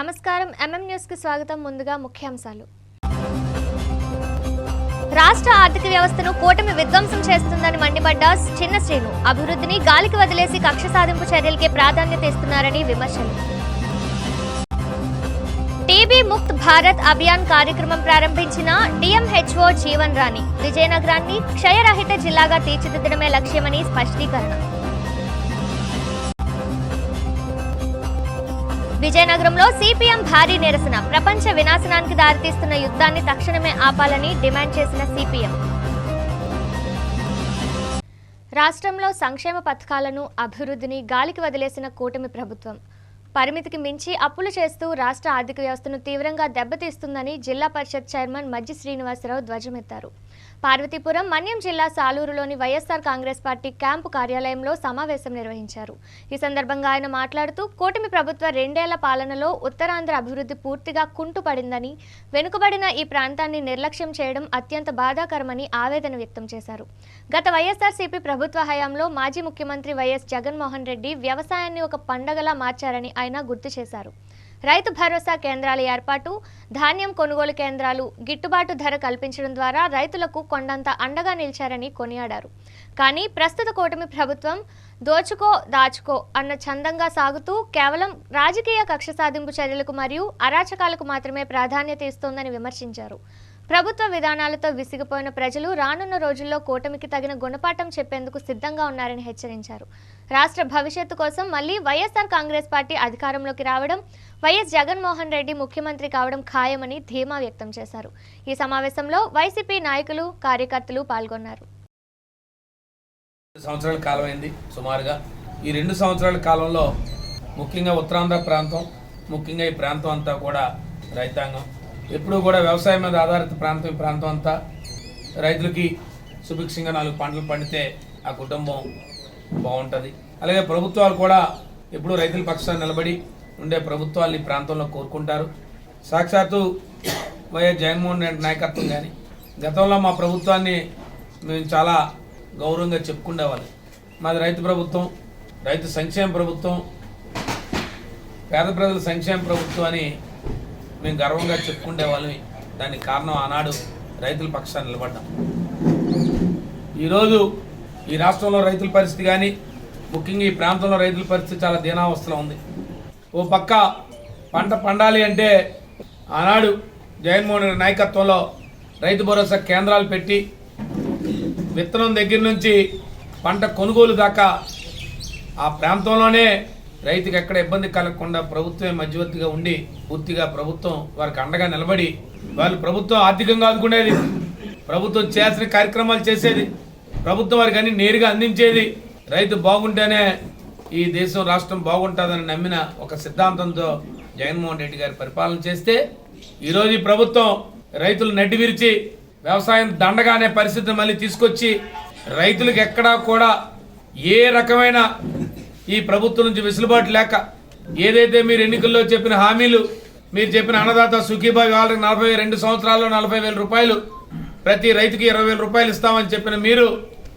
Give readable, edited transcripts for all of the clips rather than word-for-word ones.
నమస్కారం న్యూస్ కి స్వాగతం. ముందుగా ముఖ్యాంశాలు. రాష్ట్ర ఆర్థిక వ్యవస్థను కూటమి విధ్వంసం చేస్తుందని మండిపడ్డ చిన్న శ్రీను. అభివృద్ధిని గాలికి వదిలేసి కక్ష సాధింపు చర్యలకే ప్రాధాన్యత ఇస్తున్నారని విమర్శలు. టీబీ ముక్త్ భారత్ అభియాన్ కార్యక్రమం ప్రారంభించిన డిఎంహెచ్ఓ జీవన్ రాణి. విజయనగరాన్ని క్షయరహిత జిల్లాగా తీర్చిదిద్దడమే లక్ష్యమని స్పష్టీకరణ. విజయనగరంలో సిపిఎం భారీ నిరసన. ప్రపంచ వినాశనానికి దారితీస్తున్న యుద్ధాన్ని తక్షణమే ఆపాలని డిమాండ్ చేసిన సిపిఎం. రాష్ట్రంలో సంక్షేమ పథకాలను అభివృద్ధిని గాలికి వదిలేసిన కూటమి ప్రభుత్వం పరిమితికి మించి అప్పులు చేస్తూ రాష్ట్ర ఆర్థిక వ్యవస్థను తీవ్రంగా దెబ్బతీస్తుందని జిల్లా పరిషత్ చైర్మన్ మజ్జి శ్రీనివాసరావు ధ్వజమెత్తారు. పార్వతీపురం మన్యం జిల్లా సాలూరులోని వైఎస్ఆర్ కాంగ్రెస్ పార్టీ క్యాంపు కార్యాలయంలో సమావేశం నిర్వహించారు. ఈ సందర్భంగా ఆయన మాట్లాడుతూ కూటమి ప్రభుత్వ 2 ఏళ్ల పాలనలో ఉత్తరాంధ్ర అభివృద్ధి పూర్తిగా కుంటుపడిందని, వెనుకబడిన ఈ ప్రాంతాన్ని నిర్లక్ష్యం చేయడం అత్యంత బాధాకరమని ఆవేదన వ్యక్తం చేశారు. గత వైఎస్ఆర్సీపీ ప్రభుత్వ హయాంలో మాజీ ముఖ్యమంత్రి వైఎస్ జగన్మోహన్ రెడ్డి వ్యవసాయాన్ని ఒక పండగలా మార్చారని ఆయన గుర్తు చేశారు. రైతు భరోసా కేంద్రాల ఏర్పాటు, ధాన్యం కొనుగోలు కేంద్రాలు, గిట్టుబాటు ధర కల్పించడం ద్వారా రైతులకు కొండంత అండగా నిలిచారని కొనియాడారు. కానీ ప్రస్తుత కూటమి ప్రభుత్వం దోచుకో దాచుకో అన్న చందంగా సాగుతూ కేవలం రాజకీయ కక్ష సాధింపు చర్యలకు మరియు అరాచకాలకు మాత్రమే ప్రాధాన్యత ఇస్తోందని విమర్శించారు. ప్రభుత్వ విధానాలతో విసిగిపోయిన ప్రజలు రానున్న రోజుల్లో కూటమికి తగిన గుణపాఠం చెప్పేందుకు సిద్ధంగా ఉన్నారని హెచ్చరించారు. రాష్ట్ర భవిష్యత్తు కోసం మళ్లీ వైఎస్ఆర్ కాంగ్రెస్ పార్టీ అధికారంలోకి రావడం, వైఎస్ జగన్మోహన్ రెడ్డి ముఖ్యమంత్రి కావడం ఖాయమని ధీమా వ్యక్తం చేశారు. ఈ సమావేశంలో వైసీపీ నాయకులు, కార్యకర్తలు పాల్గొన్నారు. సంవత్సరాల కాలం అయింది సుమారుగా. ఈ 2 సంవత్సరాల కాలంలో ముఖ్యంగా ఉత్తరాంధ్ర ప్రాంతం, ముఖ్యంగా ఈ ప్రాంతం అంతా కూడా రైతాంగం ఎప్పుడూ కూడా వ్యవసాయం మీద ఆధారిత ప్రాంతం. ఈ ప్రాంతం అంతా రైతులకి సుభిక్షంగా 4 పంటలు పండితే ఆ కుటుంబం బాగుంటుంది. అలాగే ప్రభుత్వాలు కూడా ఎప్పుడూ రైతుల పక్షాన్ని నిలబడి ఉండే ప్రభుత్వాలు ఈ ప్రాంతంలో కోరుకుంటారు. సాక్షాత్తు వైఎస్ జగన్మోహన్ రెడ్డి నాయకత్వం కానీ గతంలో మా ప్రభుత్వాన్ని మేము చాలా గౌరవంగా చెప్పుకునేవాళ్ళు. మాది రైతు ప్రభుత్వం, రైతు సంక్షేమ ప్రభుత్వం, పేద ప్రజల సంక్షేమ ప్రభుత్వం అని మేము గర్వంగా చెప్పుకునే వాళ్ళని. దానికి కారణం ఆనాడు రైతుల పక్షాన్ని నిలబడ్డాం. ఈరోజు ఈ రాష్ట్రంలో రైతుల పరిస్థితి కానీ, ముఖ్యంగా ఈ ప్రాంతంలో రైతుల పరిస్థితి చాలా దీనావస్థలో ఉంది. ఓ పక్క పంట పండాలి అంటే ఆనాడు జగన్మోహన్ రెడ్డి నాయకత్వంలో రైతు భరోసా కేంద్రాలు పెట్టి విత్తనం దగ్గర నుంచి పంట కొనుగోలు దాకా ఆ ప్రాంతంలోనే రైతుకి ఎక్కడ ఇబ్బంది కలగకుండా ప్రభుత్వమే మధ్యవర్తిగా ఉండి పూర్తిగా ప్రభుత్వం వారికి అండగా నిలబడి వాళ్ళు ప్రభుత్వం ఆర్థికంగా ఆదుకునేది, ప్రభుత్వం చేయాల్సిన కార్యక్రమాలు చేసేది, ప్రభుత్వం వారికి అన్ని నేరుగా అందించేది. రైతు బాగుంటేనే ఈ దేశం రాష్ట్రం బాగుంటుందని నమ్మిన ఒక సిద్ధాంతంతో జగన్మోహన్ రెడ్డి గారి పరిపాలన చేస్తే ఈరోజు ఈ ప్రభుత్వం రైతులు నడ్డి విరిచి వ్యవసాయం దండగా అనే పరిస్థితిని మళ్ళీ తీసుకొచ్చి రైతులకు ఎక్కడా కూడా ఏ రకమైన ఈ ప్రభుత్వం నుంచి వెసులుబాటు లేక ఏదైతే మీరు ఎన్నికల్లో చెప్పిన హామీలు, మీరు చెప్పిన అన్నదాత సుఖీభావి వాళ్ళకి 42 సంవత్సరాల్లో 40,000 రూపాయలు, ప్రతి రైతుకి 20,000 రూపాయలు ఇస్తామని చెప్పిన మీరు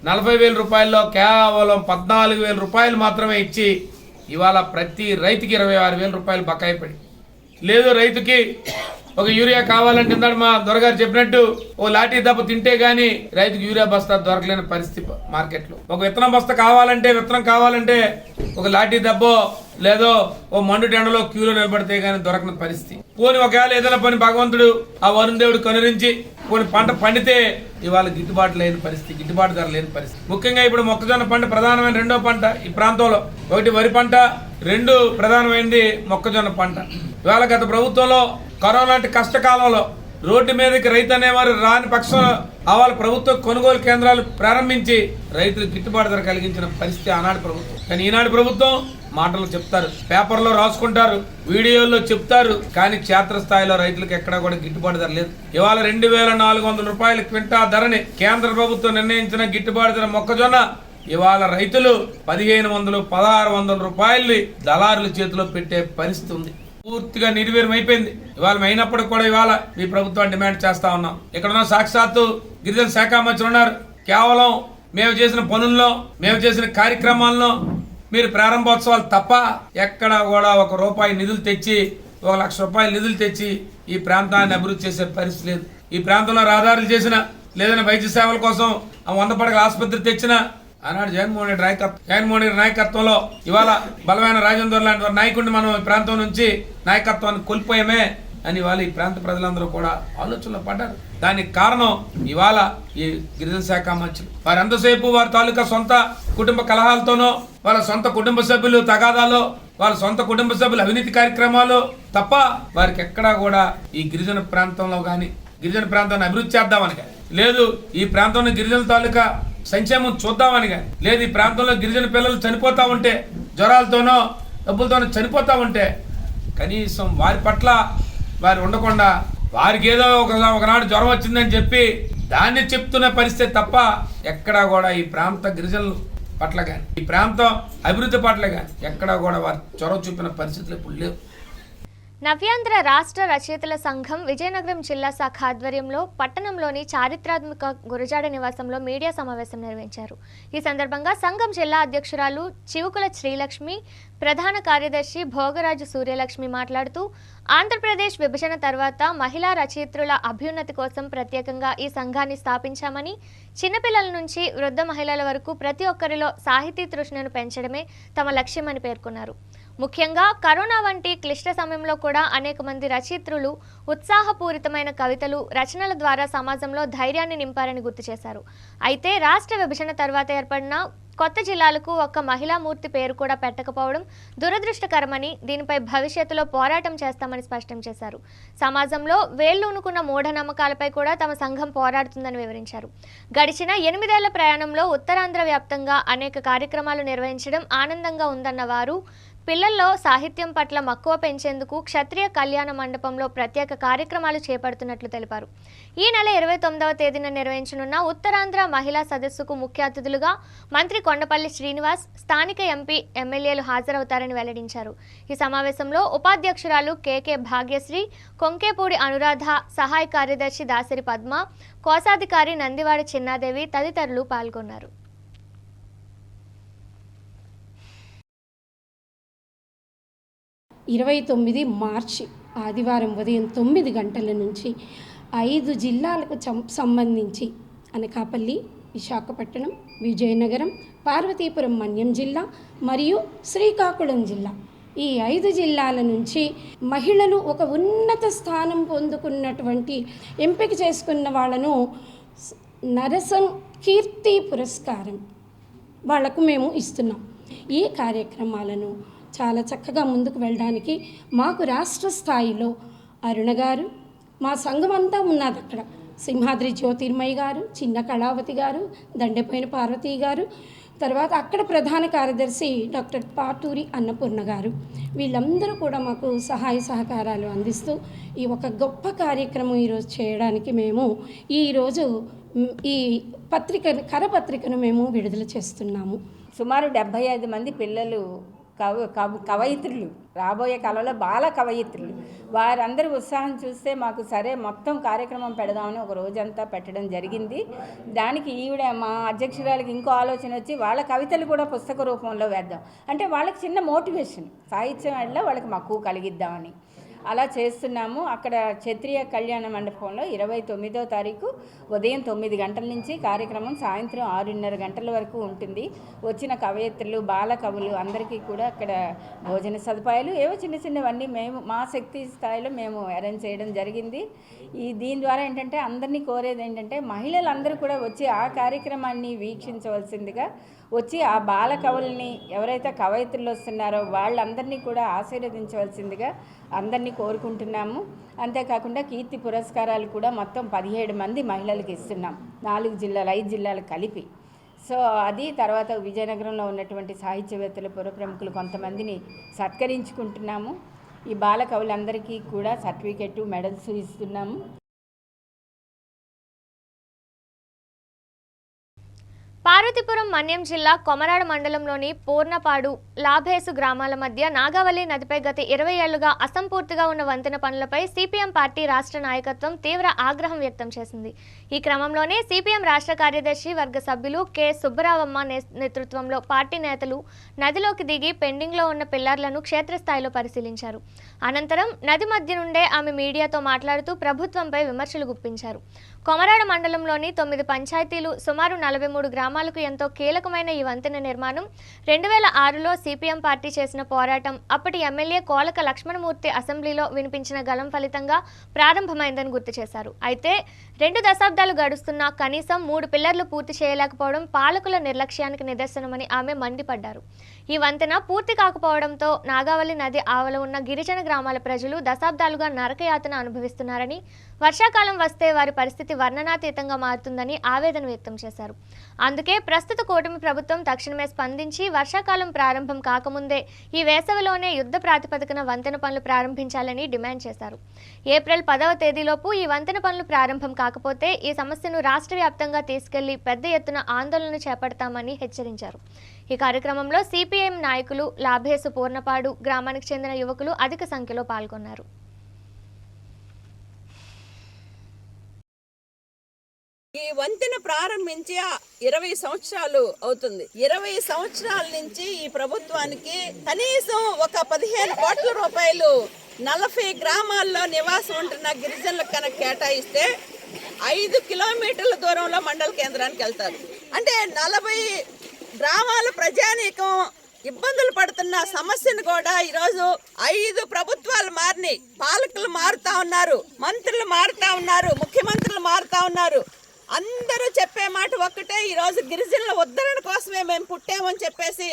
40,000 రూపాయల్లో కేవలం 14,000 రూపాయలు మాత్రమే ఇచ్చి ఇవాళ ప్రతి రైతుకి 26,000 రూపాయలు బకాయి పడి లేదు. రైతుకి ఒక యూరియా కావాలంటే మా దొరగారు చెప్పినట్టు ఓ లాఠీ దెబ్బ తింటే గానీ రైతుకి యూరియా బస్తా దొరకలేని పరిస్థితి మార్కెట్లో. ఒక విత్తనం బస్తా కావాలంటే, విత్తనం కావాలంటే ఒక లాఠీ దెబ్బో లేదో ఓ మండు ఎండలో క్యూలో నిలబడితే గానీ దొరకని పరిస్థితి. పోని ఒకవేళ ఏదైనా పని భగవంతుడు ఆ వరుణ్ దేవుడు కనురించి పోని పంట పండితే ఇవాళ గిట్టుబాటు లేని పరిస్థితి, గిట్టుబాటు ధర లేని పరిస్థితి. ముఖ్యంగా ఇప్పుడు మొక్కజొన్న పంట ప్రధానమైన 2వ పంట ఈ ప్రాంతంలో. 1 వరి పంట, 2 ప్రధానమైనది మొక్కజొన్న పంట. ఇవాళ గత ప్రభుత్వంలో కరోనా లాంటి కష్టకాలంలో రోడ్డు మీదకి రైతు అనేవారు రాని పక్షంలో వాళ్ళ ప్రభుత్వ కొనుగోలు కేంద్రాలు ప్రారంభించి రైతులకు గిట్టుబాటు ధర కలిగించిన పరిస్థితి ఆనాడు ప్రభుత్వం. కానీ ఈనాడు ప్రభుత్వం మాటలు చెప్తారు, పేపర్లో రాసుకుంటారు, వీడియోల్లో చెప్తారు, కానీ క్షేత్రస్థాయిలో రైతులకు ఎక్కడా కూడా గిట్టుబాటు ధర లేదు. ఇవాళ 2,400 రూపాయల క్వింటా ధరని కేంద్ర ప్రభుత్వం నిర్ణయించిన గిట్టుబాటు ధర మొక్కజొన్న ఇవాళ రైతులు 1,500, 1,600 రూపాయలు దళారుల చేతిలో పెట్టే పరిస్థితి ఉంది. పూర్తిగా నిర్వీర్యం అయిపోయింది. ఇవాళ అయినప్పటికీ కూడా ఇవాళ ఈ ప్రభుత్వాన్ని డిమాండ్ చేస్తా ఉన్నాం. ఇక్కడ ఉన్న సాక్షాత్తు గిరిజన శాఖ మంత్రులు ఉన్నారు. కేవలం మేము చేసిన పనుల్లో, మేము చేసిన కార్యక్రమాల్లో మీరు ప్రారంభోత్సవాలు తప్ప ఎక్కడ కూడా 1 రూపాయి నిధులు తెచ్చి 1,00,000 నిధులు తెచ్చి ఈ ప్రాంతాన్ని అభివృద్ధి చేసే పరిస్థితి లేదు. ఈ ప్రాంతంలో రహదారులు చేసిన, లేదన్నా వైద్య సేవల కోసం 100 పడకల ఆసుపత్రి తెచ్చిన ఆనాడు జగన్మోహన్ రెడ్డి నాయకత్వంలో ఇవాళ బలమైన రాజేందర్ లాంటి వారి నాయకుడిని మనం ఈ ప్రాంతం నుంచి నాయకత్వాన్ని కోల్పోయామే అని ఇవాళ ఈ ప్రాంత ప్రజలందరూ కూడా ఆలోచనలో పడ్డారు. దానికి కారణం ఇవాళ ఈ గిరిజన శాఖ మంత్రులు. వారు ఎంతసేపు వారి తాలూకా సొంత కుటుంబ కలహాలతోనో, వాళ్ళ సొంత కుటుంబ సభ్యులు తగాదాలో, వాళ్ళ సొంత కుటుంబ సభ్యులు అవినీతి కార్యక్రమాలు తప్ప వారికి ఎక్కడా కూడా ఈ గిరిజన ప్రాంతంలో కానీ, గిరిజన ప్రాంతాన్ని అభివృద్ధి చేద్దామని కానీ, లేదు ఈ ప్రాంతంలో గిరిజన తాలూకా సంక్షేమం చూద్దామని కానీ, లేదు ఈ ప్రాంతంలో గిరిజన పిల్లలు చనిపోతా ఉంటే, జ్వరాలతోనో డబ్బులతోనో చనిపోతా ఉంటే కనీసం వారి పట్ల వారు ఉండకుండా, వారికి ఏదో ఒకనాడు జ్వరం వచ్చిందని చెప్పి దాన్ని చెప్తున్న పరిస్థితి తప్ప ఎక్కడా కూడా ఈ ప్రాంత గిరిజనుల పట్ల కానీ, ఈ ప్రాంతం అభివృద్ధి పట్ల కానీ ఎక్కడా కూడా వారు చొరవ చూపిన పరిస్థితులు ఇప్పుడు లేవు. నవ్యాంధ్ర రాష్ట్ర రచయితల సంఘం విజయనగరం జిల్లా శాఖ ఆధ్వర్యంలో పట్టణంలోని చారిత్రాత్మక గురజాడ నివాసంలో మీడియా సమావేశం నిర్వహించారు. ఈ సందర్భంగా సంఘం జిల్లా అధ్యక్షురాలు చివుకుల శ్రీలక్ష్మి, ప్రధాన కార్యదర్శి భోగరాజు సూర్యలక్ష్మి మాట్లాడుతూ, ఆంధ్రప్రదేశ్ విభజన తర్వాత మహిళా రచయిత్రుల అభ్యున్నతి కోసం ప్రత్యేకంగా ఈ సంఘాన్ని స్థాపించామని, చిన్నపిల్లల నుంచి వృద్ధ మహిళల వరకు ప్రతి ఒక్కరిలో సాహితీ తృష్ణను పెంచడమే తమ లక్ష్యమని పేర్కొన్నారు. ముఖ్యంగా కరోనా వంటి క్లిష్ట సమయంలో కూడా అనేక మంది రచయిత్రులు ఉత్సాహపూరితమైన కవితలు, రచనల ద్వారా సమాజంలో ధైర్యాన్ని నింపారని గుర్తు చేశారు. అయితే రాష్ట్ర విభజన తర్వాత ఏర్పడిన కొత్త జిల్లాలకు ఒక్క మహిళామూర్తి పేరు కూడా పెట్టకపోవడం దురదృష్టకరమని, దీనిపై భవిష్యత్తులో పోరాటం చేస్తామని స్పష్టం చేశారు. సమాజంలో వేళ్లూనుకున్న మూఢనమ్మకాలపై కూడా తమ సంఘం పోరాడుతుందని వివరించారు. గడిచిన 8 ఏళ్ల ప్రయాణంలో ఉత్తరాంధ్ర వ్యాప్తంగా అనేక కార్యక్రమాలు నిర్వహించడం ఆనందంగా ఉందన్న వారు, పిల్లల్లో సాహిత్యం పట్ల మక్కువ పెంచేందుకు క్షత్రియ కళ్యాణ మండపంలో ప్రత్యేక కార్యక్రమాలు చేపడుతున్నట్లు తెలిపారు. ఈ నెల 29వ తేదీన నిర్వహించనున్న ఉత్తరాంధ్ర మహిళా సదస్సుకు ముఖ్య అతిథులుగా మంత్రి కొండపల్లి శ్రీనివాస్, స్థానిక ఎంపీ, ఎమ్మెల్యేలు హాజరవుతారని వెల్లడించారు. ఈ సమావేశంలో ఉపాధ్యక్షురాలు కేకే భాగ్యశ్రీ, కొంకేపూడి అనురాధ, సహాయ కార్యదర్శి దాసరి పద్మ, కోశాధికారి నందివాడి చిన్నాదేవి తదితరులు పాల్గొన్నారు. 29 మార్చి ఆదివారం ఉదయం 9 గంటల నుంచి 5 జిల్లాలకు సంబంధించి అనకాపల్లి, విశాఖపట్నం, విజయనగరం, పార్వతీపురం మన్యం జిల్లా మరియు శ్రీకాకుళం జిల్లా, ఈ 5 జిల్లాల నుంచి మహిళలు ఒక ఉన్నత స్థానం పొందుకున్నటువంటి ఎంపిక చేసుకున్న వాళ్ళను నరసం కీర్తి పురస్కారం వాళ్లకు మేము ఇస్తున్నాం. ఈ కార్యక్రమాలను చాలా చక్కగా ముందుకు వెళ్ళడానికి మాకు రాష్ట్ర స్థాయిలో అరుణ గారు, మా సంఘం అంతా ఉన్నది అక్కడ, సింహాద్రి జ్యోతిర్మయ్య గారు, చిన్న కళావతి గారు, దండెపోయిన పార్వతి గారు, తర్వాత అక్కడ ప్రధాన కార్యదర్శి డాక్టర్ పాటూరి అన్నపూర్ణ గారు, వీళ్ళందరూ కూడా మాకు సహాయ సహకారాలు అందిస్తూ ఈ ఒక గొప్ప కార్యక్రమం ఈరోజు చేయడానికి మేము ఈరోజు ఈ కరపత్రికను మేము విడుదల చేస్తున్నాము. సుమారు 75 మంది పిల్లలు కవయిత్రులు, రాబోయే కాలంలో బాల కవయిత్రులు, వారందరి ఉత్సాహం చూస్తే మాకు సరే మొత్తం కార్యక్రమం పెడదామని ఒక రోజంతా పెట్టడం జరిగింది. దానికి ఈవిడ మా అధ్యక్షురాలకి ఇంకో ఆలోచన వచ్చి వాళ్ళ కవితలు కూడా పుస్తక రూపంలో వేద్దాం అంటే వాళ్ళకి చిన్న మోటివేషన్, సాహిత్యం వల్ల వాళ్ళకి మక్కువ కలిగిద్దామని అలా చేస్తున్నాము. అక్కడ క్షత్రియ కళ్యాణ మండపంలో 29వ తారీఖు ఉదయం 9 గంటల నుంచి కార్యక్రమం సాయంత్రం 6:30 గంటల వరకు ఉంటుంది. వచ్చిన కవయిత్రులు, బాల కవులు అందరికీ కూడా అక్కడ భోజన సదుపాయాలు ఏవో చిన్న చిన్నవన్నీ మేము మా శక్తి స్థాయిలో మేము అరేంజ్ చేయడం జరిగింది. దీని ద్వారా ఏంటంటే అందరినీ కోరేది ఏంటంటే మహిళలందరూ కూడా వచ్చి ఆ కార్యక్రమాన్ని వీక్షించవలసిందిగా, వచ్చి ఆ బాల కవుల్ని ఎవరైతే కవయిత్రులు వస్తున్నారో వాళ్ళందరినీ కూడా ఆశీర్వదించవలసిందిగా అందరినీ కోరుకుంటున్నాము. అంతేకాకుండా కీర్తి పురస్కారాలు కూడా మొత్తం 17 మంది మహిళలకు ఇస్తున్నాం, 4 జిల్లాలు 5 జిల్లాలు కలిపి. సో అది తర్వాత విజయనగరంలో ఉన్నటువంటి సాహిత్యవేత్తలు, పుర ప్రముఖులు కొంతమందిని సత్కరించుకుంటున్నాము. ఈ బాల కవులందరికీ కూడా సర్టిఫికెట్, మెడల్స్ ఇస్తున్నాము. పార్వతీపురం మన్యం జిల్లా కొమరాడ మండలంలోని పూర్ణపాడు లాభేసు గ్రామాల మధ్య నాగావళి నదిపై గత 20 ఏళ్లుగా అసంపూర్తిగా ఉన్న వంతెన పనులపై సిపిఎం పార్టీ రాష్ట్ర నాయకత్వం తీవ్ర ఆగ్రహం వ్యక్తం చేసింది. ఈ క్రమంలోనే సిపిఎం రాష్ట్ర కార్యదర్శి వర్గ సభ్యులు కె సుబ్బరావమ్మ నేతృత్వంలో పార్టీ నేతలు నదిలోకి దిగి పెండింగ్లో ఉన్న పిల్లర్లను క్షేత్రస్థాయిలో పరిశీలించారు. అనంతరం నది మధ్య నుండే ఆమె మీడియాతో మాట్లాడుతూ ప్రభుత్వంపై విమర్శలు గుప్పించారు. కొమరాడ మండలంలోని 9 పంచాయతీలు సుమారు 43 గ్రామాలకు ఎంతో కీలకమైన ఈ వంతెన నిర్మాణం 2006లో సిపిఎం పార్టీ చేసిన పోరాటం, అప్పటి ఎమ్మెల్యే కోలక లక్ష్మణమూర్తి అసెంబ్లీలో వినిపించిన గళం ఫలితంగా ప్రారంభమైందని గుర్తు చేశారు. అయితే 2 దశాబ్దాలు గడుస్తున్నా కనీసం 3 పిల్లర్లు పూర్తి చేయలేకపోవడం పాలకుల నిర్లక్ష్యానికి నిదర్శనమని ఆమె మండిపడ్డారు. ఈ వంతెన పూర్తి కాకపోవడంతో నాగావళి నది ఆవల ఉన్న గిరిజన గ్రామాల ప్రజలు దశాబ్దాలుగా నరకయాతన అనుభవిస్తున్నారని, వర్షాకాలం వస్తే వారి పరిస్థితి వర్ణనాతీతంగా మారుతుందని ఆవేదన వ్యక్తం చేశారు. అందుకే ప్రస్తుత కూటమి ప్రభుత్వం తక్షణమే స్పందించి వర్షాకాలం ప్రారంభం కాకముందే ఈ వేసవిలోనే యుద్ధ ప్రాతిపదికన వంతెన పనులు ప్రారంభించాలని డిమాండ్ చేశారు. ఏప్రిల్ 10వ తేదీలోపు ఈ వంతెన పనులు ప్రారంభం కాకపోతే ఈ సమస్యను రాష్ట్ర వ్యాప్తంగా తీసుకెళ్లి పెద్ద ఎత్తున ఆందోళన చేపడతామని హెచ్చరించారు. ఈ కార్యక్రమంలో సిపిఎం నాయకులు, లాభేసు పూర్ణపాడు గ్రామానికి చెందిన యువకులు అధిక సంఖ్యలో పాల్గొన్నారు. ఈ వంతెన ప్రారంభించి 20 సంవత్సరాలు అవుతుంది. 20 సంవత్సరాల నుంచి ఈ ప్రభుత్వానికి కనీసం ఒక 15 కోట్ల రూపాయలు 40 గ్రామాల్లో నివాసం ఉంటున్న గిరిజనులకు కనుక కేటాయిస్తే 5 కిలోమీటర్ల దూరంలో మండల కేంద్రానికి వెళ్తారు. అంటే 40 గ్రామాల ప్రజానీకం ఇబ్బందులు పడుతున్న సమస్యను కూడా ఈరోజు 5 ప్రభుత్వాలు మారినాయి. పాలకులు మారుతా ఉన్నారు, మంత్రులు మారుతా ఉన్నారు, ముఖ్యమంత్రులు మారుతా ఉన్నారు. అందరూ చెప్పే మాట ఒక్కటే, ఈరోజు గిరిజనుల ఉద్ధరణ కోసమే మేము పుట్టామని చెప్పేసి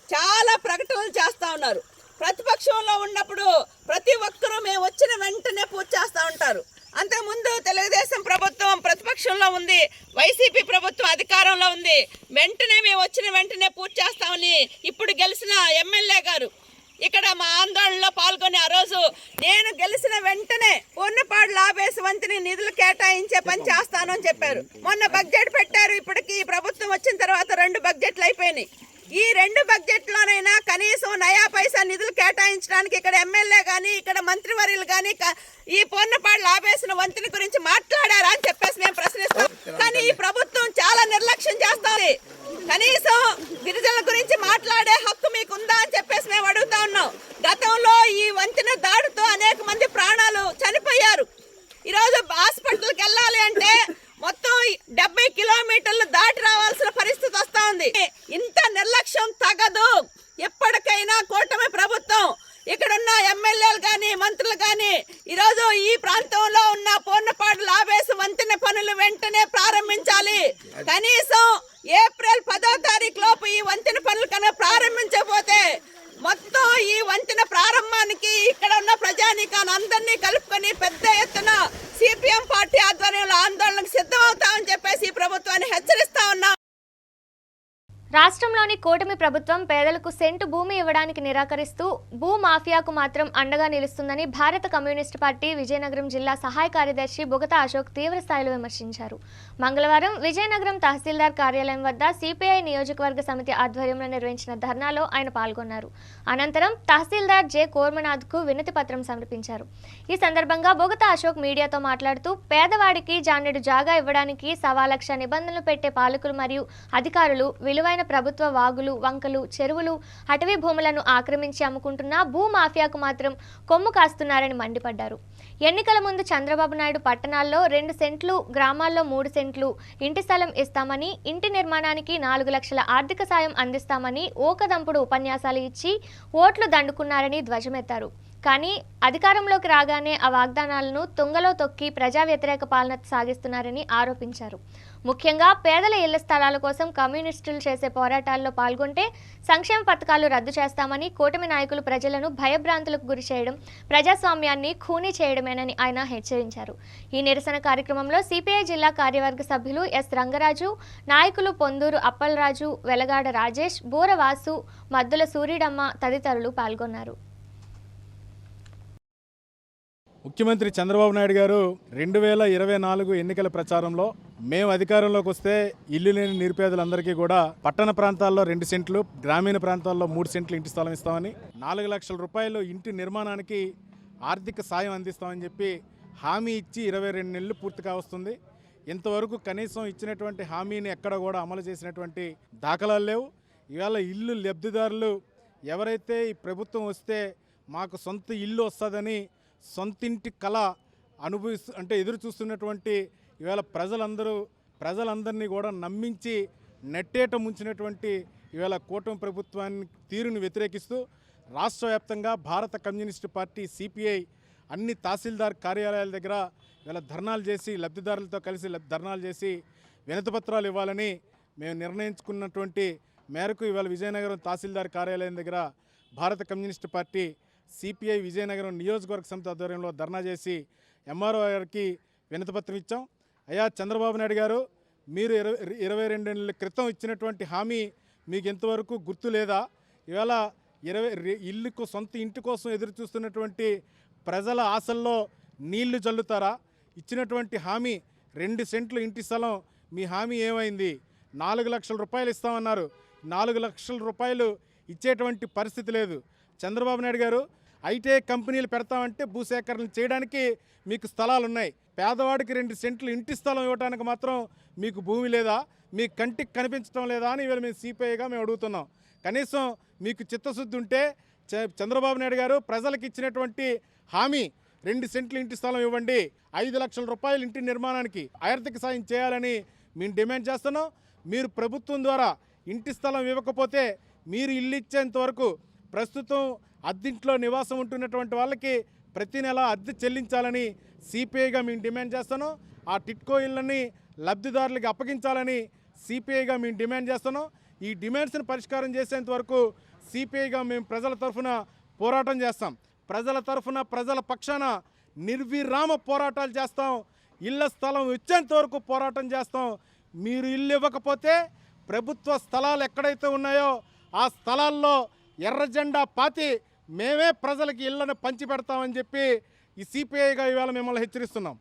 చాలా ప్రకటనలు చేస్తూ ఉన్నారు. ప్రతిపక్షంలో ఉన్నప్పుడు ప్రతి ఒక్కరూ మేము వచ్చిన వెంటనే పూర్తి చేస్తూ ఉంటారు. అంతకుముందు తెలుగుదేశం ప్రభుత్వం ప్రతిపక్షంలో ఉంది, వైసీపీ ప్రభుత్వం అధికారంలో ఉంది. వెంటనే మేము వచ్చిన వెంటనే పూర్తి చేస్తామని ఇప్పుడు గెలిచిన ఎమ్మెల్యే గారు ఇక్కడ మా ఆందోళనలో పాల్గొని ఆ రోజు నేను గెలిచిన వెంటనే పూర్ణపాడు లాభేసి వంతెన నిధులు కేటాయించే పని చేస్తాను అని చెప్పారు. మొన్న బడ్జెట్ పెట్టారు. ఇప్పటికి ప్రభుత్వం వచ్చిన తర్వాత 2 బడ్జెట్లు అయిపోయినాయి. ఈ 2 బడ్జెట్లోనైనా కనీసం నయా పైసా నిధులు కేటాయించడానికి ఇక్కడ ఎమ్మెల్యే కానీ ఇక్కడ మంత్రివర్యులు కానీ ఈ పూర్ణపాడు లాభేసిన వంతెన గురించి మాట్లాడారా అని చెప్పేసి మేము ప్రశ్నిస్తాం. కానీ ఈ ప్రభుత్వం చాలా నిర్లక్ష్యం చేస్తుంది. కనీసం గిరిజనుల గురించి మాట్లాడే హక్కు మీకు ఉందా అని చెప్పేసి మేము అడుగుతా ఉన్నాం. గతంలో ఈ వంతెన దాడుతూ అనేక మంది ప్రాణాలు చనిపోయారు. ఈరోజు హాస్పిటల్కి వెళ్ళాలి అంటే మొత్తం 70 కిలోమీటర్లు దాటి రావాల్సిన పరిస్థితి వస్తా ఉంది. ఇంత నిర్లక్ష్యం తగదు. ఎప్పటికైనా కూటమి ప్రభుత్వం ఇక్కడున్న ఎమ్మెల్యేలు కానీ మంత్రులు కానీ ఈరోజు ఈ ప్రాంతంలో ఉన్న పూర్ణపాడు లాభేసి వంతెన పనులు వెంటనే ప్రారంభించాలి. కనీసం ఏప్రిల్ 10వ తారీఖు లోపు ఈ వంతెన పనులు కనుక ప్రారంభించకపోతే మొత్తం ఈ వంతెన ప్రారంభానికి ఇక్కడ ఉన్న ప్రజానీకాన్ని అందరినీ కలుపుకొని పెద్ద ఎత్తున సిపిఎం పార్టీ ఆధ్వర్యంలో ఆందోళనకు సిద్ధమవుతామని చెప్పేసి ఈ ప్రభుత్వాన్ని హెచ్చరిస్తా ఉన్నాం. రాష్ట్రంలోని కూటమి ప్రభుత్వం పేదలకు సెంటు భూమి ఇవ్వడానికి నిరాకరిస్తూ భూ మాఫియాకు మాత్రం అండగా నిలుస్తుందని భారత కమ్యూనిస్టు పార్టీ విజయనగరం జిల్లా సహాయ కార్యదర్శి బుగతా అశోక్ తీవ్ర స్థాయిలో విమర్శించారు. మంగళవారం విజయనగరం తహసీల్దార్ కార్యాలయం వద్ద సిపిఐ నియోజకవర్గ సమితి ఆధ్వర్యంలో నిర్వహించిన ధర్నాలో ఆయన పాల్గొన్నారు. అనంతరం తహసీల్దార్ జె కోర్మనాథ్కు వినతి పత్రం సమర్పించారు. ఈ సందర్భంగా బుగతా అశోక్ మీడియాతో మాట్లాడుతూ పేదవాడికి జానెడు జాగా ఇవ్వడానికి 1,00,000 నిబంధనలు పెట్టే పాలకులు మరియు అధికారులు విలువైన ప్రభుత్వ వాగులు, వంకలు, చెరువులు, అటవీ భూములను ఆక్రమించి అమ్ముకుంటున్న భూ మాఫియాకు మాత్రం కొమ్ము కాస్తున్నారని మండిపడ్డారు. ఎన్నికల ముందు చంద్రబాబు నాయుడు పట్టణాల్లో 2 సెంట్లు, గ్రామాల్లో 3 సెంట్లు ఇంటి స్థలం ఇస్తామని, ఇంటి నిర్మాణానికి 4 లక్షల ఆర్థిక సాయం అందిస్తామని ఓకదంపుడు ఉపన్యాసాలు ఇచ్చి ఓట్లు దండుకున్నారని ధ్వజమెత్తారు. కానీ అధికారంలోకి రాగానే ఆ వాగ్దానాలను తుంగలో తొక్కి ప్రజా వ్యతిరేక పాలన సాగిస్తున్నారని ఆరోపించారు. ముఖ్యంగా పేదల ఇళ్ల స్థలాల కోసం కమ్యూనిస్టులు చేసే పోరాటాల్లో పాల్గొంటే సంక్షేమ పథకాలు రద్దు చేస్తామని, కూటమి నాయకులు ప్రజలను భయభ్రాంతులకు గురి చేయడం ప్రజాస్వామ్యాన్ని ఖూనీ చేయడమేనని ఆయన హెచ్చరించారు. ఈ నిరసన కార్యక్రమంలో సిపిఐ జిల్లా కార్యవర్గ సభ్యులు ఎస్ రంగరాజు, నాయకులు పొందూరు అప్పలరాజు, వెలగాడ రాజేష్, బూరవాసు, మద్దుల సూర్యుడమ్మ తదితరులు పాల్గొన్నారు. ముఖ్యమంత్రి చంద్రబాబు నాయుడు గారు 2024 ఎన్నికల ప్రచారంలో మేము అధికారంలోకి వస్తే ఇల్లు లేని నిరుపేదలందరికీ కూడా పట్టణ ప్రాంతాల్లో 2 సెంట్లు, గ్రామీణ ప్రాంతాల్లో 3 సెంట్లు ఇంటి స్థలం ఇస్తామని, 4 లక్షల రూపాయలు ఇంటి నిర్మాణానికి ఆర్థిక సాయం అందిస్తామని చెప్పి హామీ ఇచ్చి 22 నెలలు పూర్తిగా వస్తుంది. ఇంతవరకు కనీసం ఇచ్చినటువంటి హామీని ఎక్కడ కూడా అమలు చేసినటువంటి దాఖలాలు లేవు. ఇవాళ ఇల్లు లబ్ధిదారులు ఎవరైతే ఈ ప్రభుత్వం వస్తే మాకు సొంత ఇల్లు వస్తుందని సొంతింటి కళ ఎదురు చూస్తున్నటువంటి ఇవాళ ప్రజలందరినీ కూడా నమ్మించి నెట్టేట ముంచినటువంటి ఇవాళ కూటమి ప్రభుత్వాన్ని తీరుని వ్యతిరేకిస్తూ రాష్ట్ర వ్యాప్తంగా భారత కమ్యూనిస్టు పార్టీ సిపిఐ అన్ని తహసీల్దార్ కార్యాలయాల దగ్గర ఇవాళ ధర్నాలు చేసి లబ్ధిదారులతో కలిసి ధర్నాలు చేసి వినతిపత్రాలు ఇవ్వాలని మేము నిర్ణయించుకున్నటువంటి మేరకు ఇవాళ విజయనగరం తహసీల్దార్ కార్యాలయం దగ్గర భారత కమ్యూనిస్టు పార్టీ సిపిఐ విజయనగరం నియోజకవర్గ సమితి ఆధ్వర్యంలో ధర్నా చేసి ఎంఆర్ఓ గారికి వినతిపత్రం ఇచ్చాం. అయ్యా చంద్రబాబు నాయుడు గారు, మీరు 22 నెలల క్రితం ఇచ్చినటువంటి హామీ మీకు ఎంతవరకు గుర్తు లేదా? ఇవాళ సొంత ఇంటి కోసం ఎదురు చూస్తున్నటువంటి ప్రజల ఆశల్లో నీళ్లు చల్లుతారా? ఇచ్చినటువంటి హామీ 2 సెంట్లు ఇంటి స్థలం, మీ హామీ ఏమైంది? 4 లక్షల రూపాయలు ఇస్తామన్నారు. 4 లక్షల రూపాయలు ఇచ్చేటువంటి పరిస్థితి లేదు. చంద్రబాబు నాయుడు గారు, ఐటీ కంపెనీలు పెడతామంటే భూసేకరణ చేయడానికి మీకు స్థలాలు ఉన్నాయి. పేదవాడికి 2 సెంట్లు ఇంటి స్థలం ఇవ్వడానికి మాత్రం మీకు భూమి లేదా? మీ కంటికి కనిపించడం లేదా అని ఇవాళ మేము సిపిఐగా మేము అడుగుతున్నాం. కనీసం మీకు చిత్తశుద్ధి ఉంటే చంద్రబాబు నాయుడు గారు ప్రజలకు ఇచ్చినటువంటి హామీ 2 సెంట్లు ఇంటి స్థలం ఇవ్వండి, 5 లక్షల రూపాయలు ఇంటి నిర్మాణానికి ఆర్థిక సాయం చేయాలని మేము డిమాండ్ చేస్తున్నాం. మీరు ప్రభుత్వం ద్వారా ఇంటి స్థలం ఇవ్వకపోతే మీరు ఇల్లు ఇచ్చేంత వరకు ప్రస్తుతం అద్దెంట్లో నివాసం ఉంటున్నటువంటి వాళ్ళకి ప్రతి నెల అద్దె చెల్లించాలని సిపిఐగా మేము డిమాండ్ చేస్తున్నాం. ఆ టిట్కో ఇళ్ళని లబ్ధిదారులకి అప్పగించాలని సిపిఐగా మేము డిమాండ్ చేస్తున్నాం. ఈ డిమాండ్స్ని పరిష్కారం చేసేంత వరకు సిపిఐగా మేము ప్రజల తరఫున పోరాటం చేస్తాం. ప్రజల తరఫున ప్రజల పక్షాన నిర్విరామ పోరాటాలు చేస్తాం. ఇళ్ల స్థలం ఇచ్చేంత వరకు పోరాటం చేస్తాం. మీరు ఇల్లు ఇవ్వకపోతే ప్రభుత్వ స్థలాలు ఎక్కడైతే ఉన్నాయో ఆ స్థలాల్లో ఎర్ర జెండా పాతి మేమే ప్రజలకి ఇళ్లను పంచి పెడతామని చెప్పి ఈ సిపిఐగా ఇవాళ మిమ్మల్ని హెచ్చరిస్తున్నాం.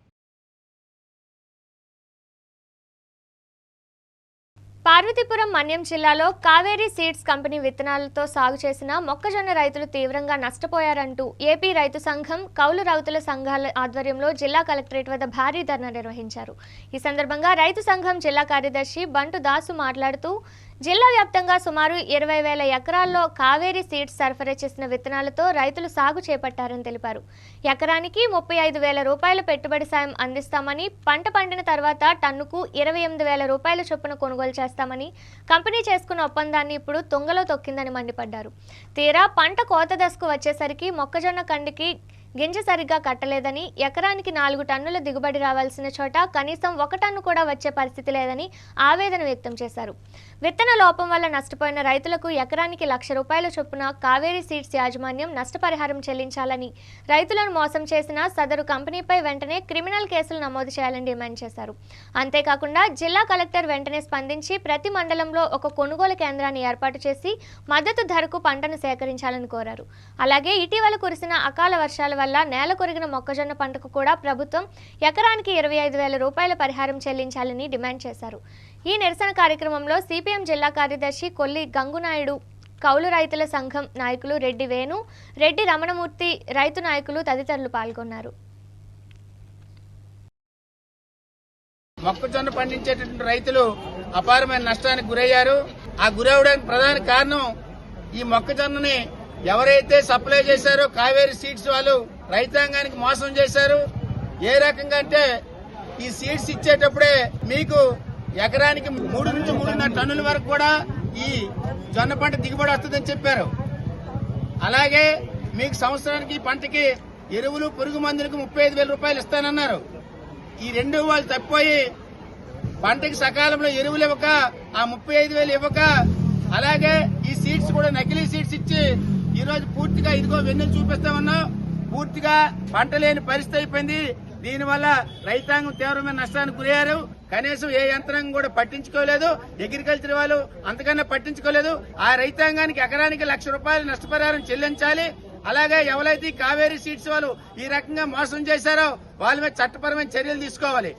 పార్వతీపురం మన్యం జిల్లాలో కావేరీ సీడ్స్ కంపెనీ విత్తనాలతో సాగు చేసిన మొక్కజొన్న రైతులు తీవ్రంగా నష్టపోయారంటూ ఏపీ రైతు సంఘం, కౌలు రైతుల సంఘాల ఆధ్వర్యంలో జిల్లా కలెక్టరేట్ వద్ద భారీ ధర్నా నిర్వహించారు. ఈ సందర్భంగా రైతు సంఘం జిల్లా కార్యదర్శి బంటు దాసు మాట్లాడుతూ జిల్లా వ్యాప్తంగా సుమారు 20,000 ఎకరాల్లో కావేరీ సీడ్స్ సరఫరా చేసిన విత్తనాలతో రైతులు సాగు చేపట్టారని తెలిపారు. ఎకరానికి 35,000 రూపాయల పెట్టుబడి సాయం అందిస్తామని, పంట పండిన తర్వాత టన్నుకు 28,000 రూపాయల చొప్పున కొనుగోలు చేస్తామని కంపెనీ చేసుకున్న ఒప్పందాన్ని ఇప్పుడు తుంగలో తొక్కిందని మండిపడ్డారు. తీరా పంట కోత దశకు వచ్చేసరికి మొక్కజొన్న కండికి గింజ సరిగ్గా కట్టలేదని, ఎకరానికి 4 టన్నుల దిగుబడి రావాల్సిన చోట కనీసం 1 టన్ను కూడా వచ్చే పరిస్థితి లేదని ఆవేదన వ్యక్తం చేశారు. విత్తన లోపం వల్ల నష్టపోయిన రైతులకు ఎకరానికి 1,00,000 రూపాయల చొప్పున కావేరీ సీడ్స్ యాజమాన్యం నష్టపరిహారం చెల్లించాలని, రైతులను మోసం చేసిన సదరు కంపెనీపై వెంటనే క్రిమినల్ కేసులు నమోదు చేయాలని డిమాండ్ చేశారు. అంతేకాకుండా జిల్లా కలెక్టర్ వెంటనే స్పందించి ప్రతి మండలంలో ఒక కొనుగోలు కేంద్రాన్ని ఏర్పాటు చేసి మద్దతు ధరకు పంటను సేకరించాలని కోరారు. అలాగే ఇటీవల కురిసిన అకాల వర్షాల వల్ల నేల కొరిగిన మొక్కజొన్న పంటకు కూడా ప్రభుత్వం ఎకరానికి 25,000 రూపాయల పరిహారం చెల్లించాలని డిమాండ్ చేశారు. ఈ నిరసన కార్యక్రమంలో సిపిఎం జిల్లా కార్యదర్శి కొల్లి గంగునాయుడు, కౌలు రైతుల సంఘం నాయకులు రెడ్డి వేణు, రెడ్డి రమణమూర్తి, రైతు నాయకులు తదితరులు పాల్గొన్నారు. మొక్కజొన్న పండించేటటువంటి రైతులు అపారమైన నష్టానికి గురయ్యారు. ఆ గురవడానికి ప్రధాన కారణం ఈ మొక్కజొన్నని ఎవరైతే సప్లై చేశారో కావేరీ సీడ్స్ వాళ్ళు రైతాంగానికి మోసం చేశారు. ఏ రకంగా అంటే ఈ సీడ్స్ ఇచ్చేటప్పుడే మీకు ఎకరానికి 3 నుంచి 3.5 టన్నుల వరకు కూడా ఈ జొన్న పంట దిగుబడి వస్తుందని చెప్పారు. అలాగే మీకు సంవత్సరానికి ఈ పంటకి ఎరువులు, పురుగు మందులకు 35,000 రూపాయలు ఇస్తానన్నారు. ఈ రెండు వాళ్ళు తప్పిపోయి పంటకి సకాలంలో ఎరువులు ఇవ్వక, ఆ 35,000 ఇవ్వక, అలాగే ఈ సీడ్స్ కూడా నకిలీ సీడ్స్ ఇచ్చి ఈరోజు పూర్తిగా ఇదిగో వెన్నులు చూపిస్తామన్నాం. పూర్తిగా పంట లేని పరిస్థితి అయిపోయింది. దీనివల్ల రైతాంగం తీవ్రమైన నష్టానికి గురయ్యారు. కనీసం ఏ యంత్రాంగం కూడా పట్టించుకోలేదు. అగ్రికల్చర్ వాళ్ళు అంతకన్నా పట్టించుకోలేదు. ఆ రైతాంగానికి ఎకరానికి 1,00,000 రూపాయలు నష్టపరిహారం చెల్లించాలి. అలాగే ఎవరైతే కావేరీ సీడ్స్ వాళ్ళు ఈ రకంగా మోసం చేశారో వాళ్ళ మీద చట్టపరమైన చర్యలు తీసుకోవాలి.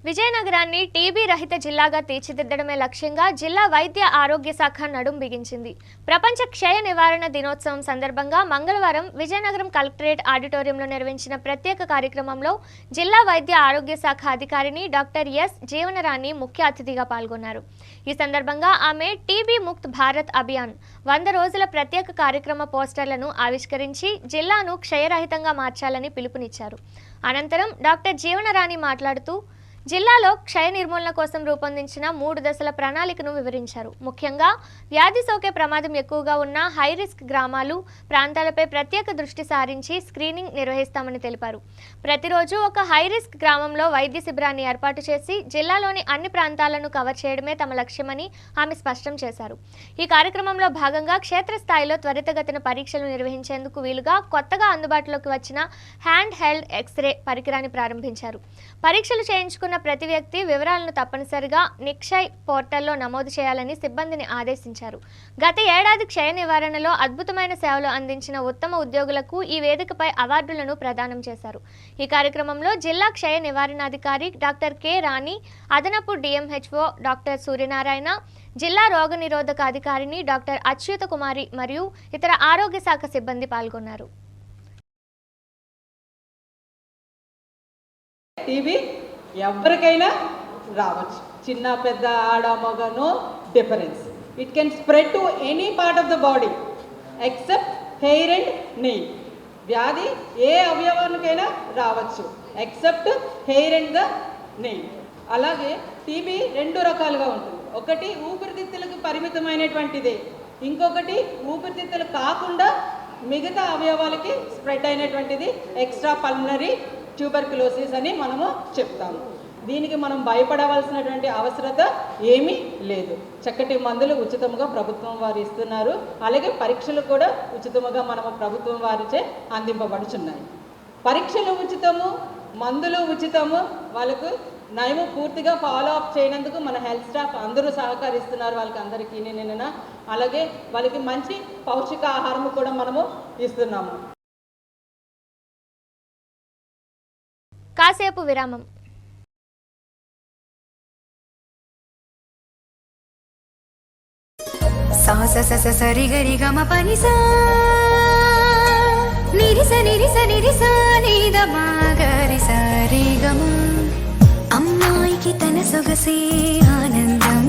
విజయనగరాన్ని టీబీ రహిత జిల్లాగా తీర్చిదిద్దడమే లక్ష్యంగా జిల్లా వైద్య ఆరోగ్య శాఖ నడుం బిగించింది. ప్రపంచ క్షయ నివారణ దినోత్సవం సందర్భంగా మంగళవారం విజయనగరం కలెక్టరేట్ ఆడిటోరియంలో నిర్వహించిన ప్రత్యేక కార్యక్రమంలో జిల్లా వైద్య ఆరోగ్య శాఖ అధికారిని డాక్టర్ ఎస్ జీవనరాణి ముఖ్య అతిథిగా పాల్గొన్నారు. ఈ సందర్భంగా ఆమె టీబీ ముక్త్ భారత్ అభియాన్ 100 రోజుల ప్రత్యేక కార్యక్రమ పోస్టర్లను ఆవిష్కరించి జిల్లాను క్షయరహితంగా మార్చాలని పిలుపునిచ్చారు. అనంతరం డాక్టర్ జీవనరాణి మాట్లాడుతూ జిల్లాలో క్షయ నిర్మూలన కోసం రూపొందించిన 3 దశల ప్రణాళికను వివరించారు. ముఖ్యంగా వ్యాధి సోకే ప్రమాదం ఎక్కువగా ఉన్న హై రిస్క్ గ్రామాలు, ప్రాంతాలపై ప్రత్యేక దృష్టి సారించి స్క్రీనింగ్ నిర్వహిస్తామని తెలిపారు. ప్రతిరోజు ఒక హై రిస్క్ గ్రామంలో వైద్య శిబిరాన్ని ఏర్పాటు చేసి జిల్లాలోని అన్ని ప్రాంతాలను కవర్ చేయడమే తమ లక్ష్యమని ఆమె స్పష్టం చేశారు. ఈ కార్యక్రమంలో భాగంగా క్షేత్రస్థాయిలో త్వరితగతిన పరీక్షలు నిర్వహించేందుకు వీలుగా కొత్తగా అందుబాటులోకి వచ్చిన హ్యాండ్ హెల్డ్ ఎక్స్రే పరికరాన్ని ప్రారంభించారు. పరీక్షలు చేయించుకున్న ప్రతి వ్యక్తి వివరాలను తప్పనిసరిగా నిక్షయ్ పోర్టల్లో నమోదు చేయాలని సిబ్బందిని ఆదేశించారు. గత ఏడాది క్షయ నివారణలో అద్భుతమైన సేవలు అందించిన ఉత్తమ ఉద్యోగులకు ఈ వేదికపై అవార్డులను ప్రదానం చేశారు. ఈ కార్యక్రమంలో జిల్లా క్షయ నివారణాధికారి డాక్టర్ కె రాణి, అదనపు డిఎంహెచ్ఓ డాక్టర్ సూర్యనారాయణ, జిల్లా రోగనిరోధక అధికారిని డాక్టర్ అచ్యుత కుమారి మరియు ఇతర ఆరోగ్య శాఖ సిబ్బంది పాల్గొన్నారు. టీబీ ఎవరికైనా రావచ్చు, చిన్న పెద్ద ఆడ మగ no difference. It can spread to any part of the body except hair and nail. వ్యాధి ఏ అవయవానికైనా రావచ్చు except hair and the nail. అలాగే టీబీ 2 రకాలుగా ఉంటుంది. ఒకటి ఊపిరితిత్తులకు పరిమితమైనటువంటిదే, ఇంకొకటి ఊపిరితిత్తులు కాకుండా మిగతా అవయవాలకి స్ప్రెడ్ అయినటువంటిది ఎక్స్ట్రా పల్మనరీ ట్యూబర్క్యులోసిస్ అని మనము చెప్తాము. దీనికి మనం భయపడవలసినటువంటి అవసరత ఏమీ లేదు. చక్కటి మందులు ఉచితంగా ప్రభుత్వం వారు ఇస్తున్నారు. అలాగే పరీక్షలు కూడా ఉచితంగా మనము ప్రభుత్వం వారిచే అందింపబడుచున్నాయి. పరీక్షలు ఉచితము, మందులు ఉచితము. వాళ్ళకు నయము పూర్తిగా ఫాలో అప్ చేయనందుకు మన హెల్త్ స్టాఫ్ అందరూ సహకరిస్తున్నారు వాళ్ళకి అందరికీ. నిన్న అలాగే వాళ్ళకి మంచి పౌష్టికాహారం కూడా మనము ఇస్తున్నాము. కాసేపు విరామం. అమ్మాయికి తన సొగసే ఆనందం,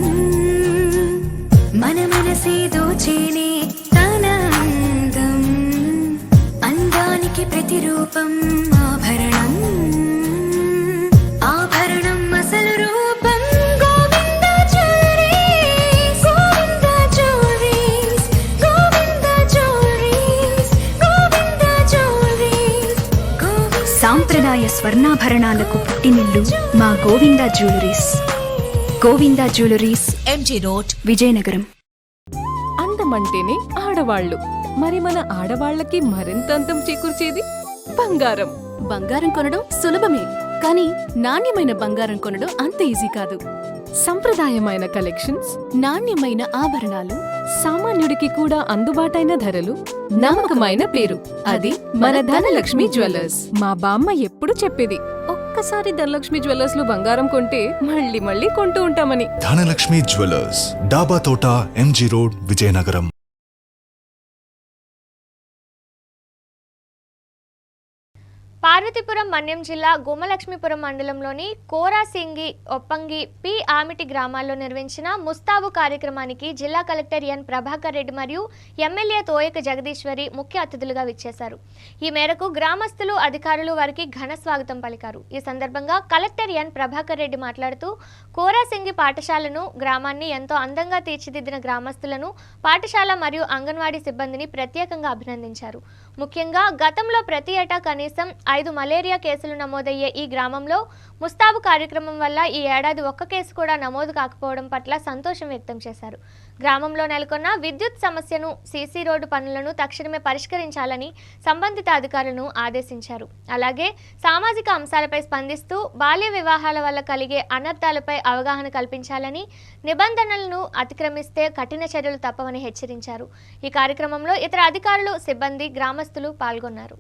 మన మనసే దోచేనే తన అందం, అందానికి ప్రతిరూపం ఆభరణం, ఆభరణం అసలు రూపం Govinda jewellers, Govinda jewellers, Govinda jewellers, Govinda jewellers. సాంప్రదాయ స్వర్ణాభరణాలకు పుట్టినిల్లు మా Govinda jewellers. Govinda jewellers, MG road, Vizianagaram. అందమంటేనే ఆడవాళ్లు, మరి మన ఆడవాళ్లకి మరింత అందం చేకూర్చేది బంగారం. బంగారం కొనడం సులభమే, కానీ నాణ్యమైన బంగారం కొనడం అంత ఈజీ కాదు. సంప్రదాయమైన కలెక్షన్స్, నాణ్యమైన ఆభరణాలు, సామాన్యుడికి కూడా అందుబాటైన ధరలు, నమ్మకమైన పేరు, అది మన ధనలక్ష్మి జ్యువెలర్స్. మా బామ్మ ఎప్పుడు చెప్పేది, ఒక్కసారి ధనలక్ష్మి జ్యువెలర్స్ లో బంగారం కొంటే మళ్ళీ మళ్ళీ కొంటూ ఉంటామని. ధనలక్ష్మి జ్యువెలర్స్, డాబా తోట, ఎంజీ రోడ్, విజయనగరం. పార్వతీపురం మన్యం జిల్లా గుమ్మలక్ష్మీపురం మండలంలోని కోరాసింగి, ఒప్పంగి, పి ఆమిటి గ్రామాల్లో నిర్వహించిన ముస్తాబు కార్యక్రమానికి జిల్లా కలెక్టర్ ఎన్ ప్రభాకర్ రెడ్డి మరియు ఎమ్మెల్యే తోయక జగదీశ్వరి ముఖ్య అతిథులుగా విచ్చేశారు. ఈ మేరకు గ్రామస్తులు, అధికారులు వారికి ఘన స్వాగతం పలికారు. ఈ సందర్భంగా కలెక్టర్ ఎన్ ప్రభాకర్ రెడ్డి మాట్లాడుతూ కోరాసింగి పాఠశాలను, గ్రామాన్ని ఎంతో అందంగా తీర్చిదిద్దిన గ్రామస్తులను, పాఠశాల మరియు అంగన్వాడీ సిబ్బందిని ప్రత్యేకంగా అభినందించారు. ముఖ్యంగా గతంలో ప్రతి ఏటా కనీసం 5 మలేరియా కేసులు నమోదయ్యే ఈ గ్రామంలో ముస్తాబు కార్యక్రమం వల్ల ఈ ఏడాది ఒక్క కేసు కూడా నమోదు కాకపోవడం పట్ల సంతోషం వ్యక్తం చేశారు. గ్రామంలో నెలకొన్న విద్యుత్ సమస్యను, సీసీ రోడ్డు పనులను తక్షణమే పరిష్కరించాలని సంబంధిత అధికారులను ఆదేశించారు. అలాగే సామాజిక అంశాలపై స్పందిస్తూ బాల్య వివాహాల వల్ల కలిగే అనర్థాలపై అవగాహన కల్పించాలని, నిబంధనలను అతిక్రమిస్తే కఠిన చర్యలు తప్పవని హెచ్చరించారు. ఈ కార్యక్రమంలో ఇతర అధికారులు, సిబ్బంది, గ్రామస్తులు పాల్గొన్నారు.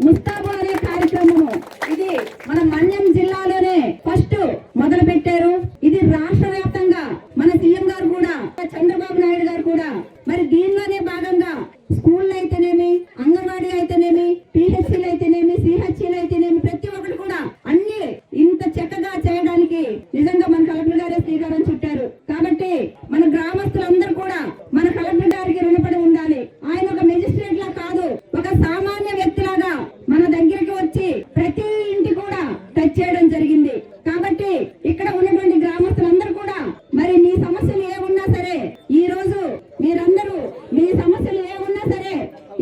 ముస్తాబు అనే కార్యక్రమము ఇది మన మన్యం జిల్లాలోనే ఫస్ట్ మొదలు పెట్టారు. ఇది రాష్ట్ర వ్యాప్తంగా మన సీఎం గారు కూడా, చంద్రబాబు నాయుడు గారు కూడా మరి దీనిలోనే భాగంగా స్కూళ్ళు అయితేనేమి, అంగన్వాడీ అయితేనేమి, పిహెచ్సీలు అయితేనేమి, సిహెచ్సీలు అయితేనేమి, ప్రతి ఒక్కటి కూడా అన్ని ఇంత చక్కగా చేయడానికి నిజంగా మన కలెక్టర్ గారే శ్రీకారం చుట్టారు. కాబట్టి మన గ్రామస్తులందరూ కూడా మన కలెక్టర్ గారికి రుణపడి ఉండాలి. ఆయన ఒక మెజిస్ట్రేట్ లా కాదు, ఒక సామాన్య వ్యక్తిలాగా మన దగ్గరికి వచ్చి ప్రతి ఇంటి కూడా టచ్ చేయడం జరిగింది. కాబట్టి ఇక్కడ ఉన్నటువంటి గ్రామస్తులందరూ కూడా మరి మీ సమస్యలు ఏమున్నా సరే ఈ రోజు మీరందరూ మీ సమస్యలు ఏమున్నా సరే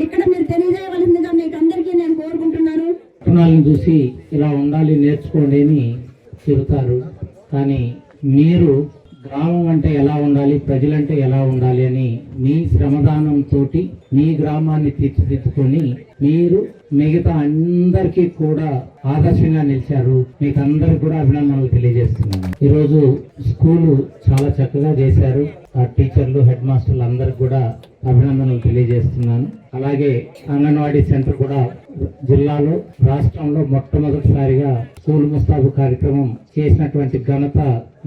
ఇక్కడ మీరు తెలియజేయవలసిందిగా మీకు అందరికీ నేను కోరుకుంటున్నాను. పట్టణాలను చూసి ఇలా ఉండాలి, నేర్చుకోండి అని చెబుతారు. కానీ మీరు గ్రామం అంటే ఎలా ఉండాలి, ప్రజలంటే ఎలా ఉండాలి అని మీ శ్రమదానంతో మీ గ్రామాన్ని తీర్చిదిద్దుకొని మీరు మిగతా అందరికీ కూడా ఆదర్శంగా నిలిచారు. మీకు అందరికి కూడా అభినందనలు తెలియజేస్తున్నాను. ఈరోజు స్కూలు చాలా చక్కగా చేశారు. ఆ టీచర్లు, హెడ్ మాస్టర్లు అందరికి కూడా అభినందనలు తెలియజేస్తున్నాను. అలాగే అంగన్వాడీ సెంటర్ కూడా జిల్లాలో, రాష్ట్రంలో మొట్టమొదటిసారిగా స్కూల్ ముస్తాబు కార్యక్రమం చేసినటువంటి ఘనత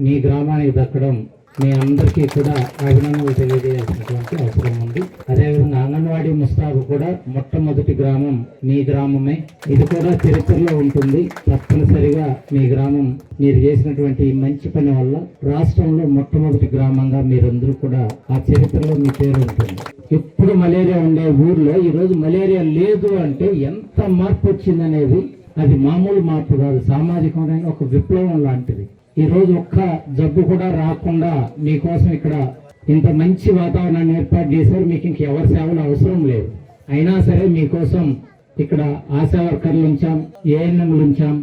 మీ గ్రామానికి దక్కడం మీ అందరికీ కూడా అభినందనలు తెలియజేయాల్సినటువంటి అవసరం ఉంది. అదేవిధంగా అంగన్వాడీ ముస్తాబు కూడా మొట్టమొదటి గ్రామం మీ గ్రామమే. ఇది కూడా చరిత్రలో ఉంటుంది. తప్పనిసరిగా మీ గ్రామం మీరు చేసినటువంటి మంచి పని వల్ల రాష్ట్రంలో మొట్టమొదటి గ్రామంగా మీరందరూ కూడా ఆ చరిత్రలో మీ పేరు ఉంటుంది. ఎప్పుడు మలేరియా ఉండే ఊర్లో ఈరోజు మలేరియా లేదు అంటే ఎంత మార్పు వచ్చిందనేది అది మామూలు మార్పు కాదు, సామాజికమైన ఒక విప్లవం లాంటిది. ఈ రోజు ఒక్క జబ్బు కూడా రాకుండా మీకోసం ఇక్కడ ఇంత మంచి వాతావరణాన్ని ఏర్పాటు చేశారు. మీకు ఇంక ఎవరి సేవలు అవసరం లేదు. అయినా సరే మీకోసం ఇక్కడ ఆశా వర్కర్లు ఉంచాం, ఏఎన్ఎంలు ఉంచాం.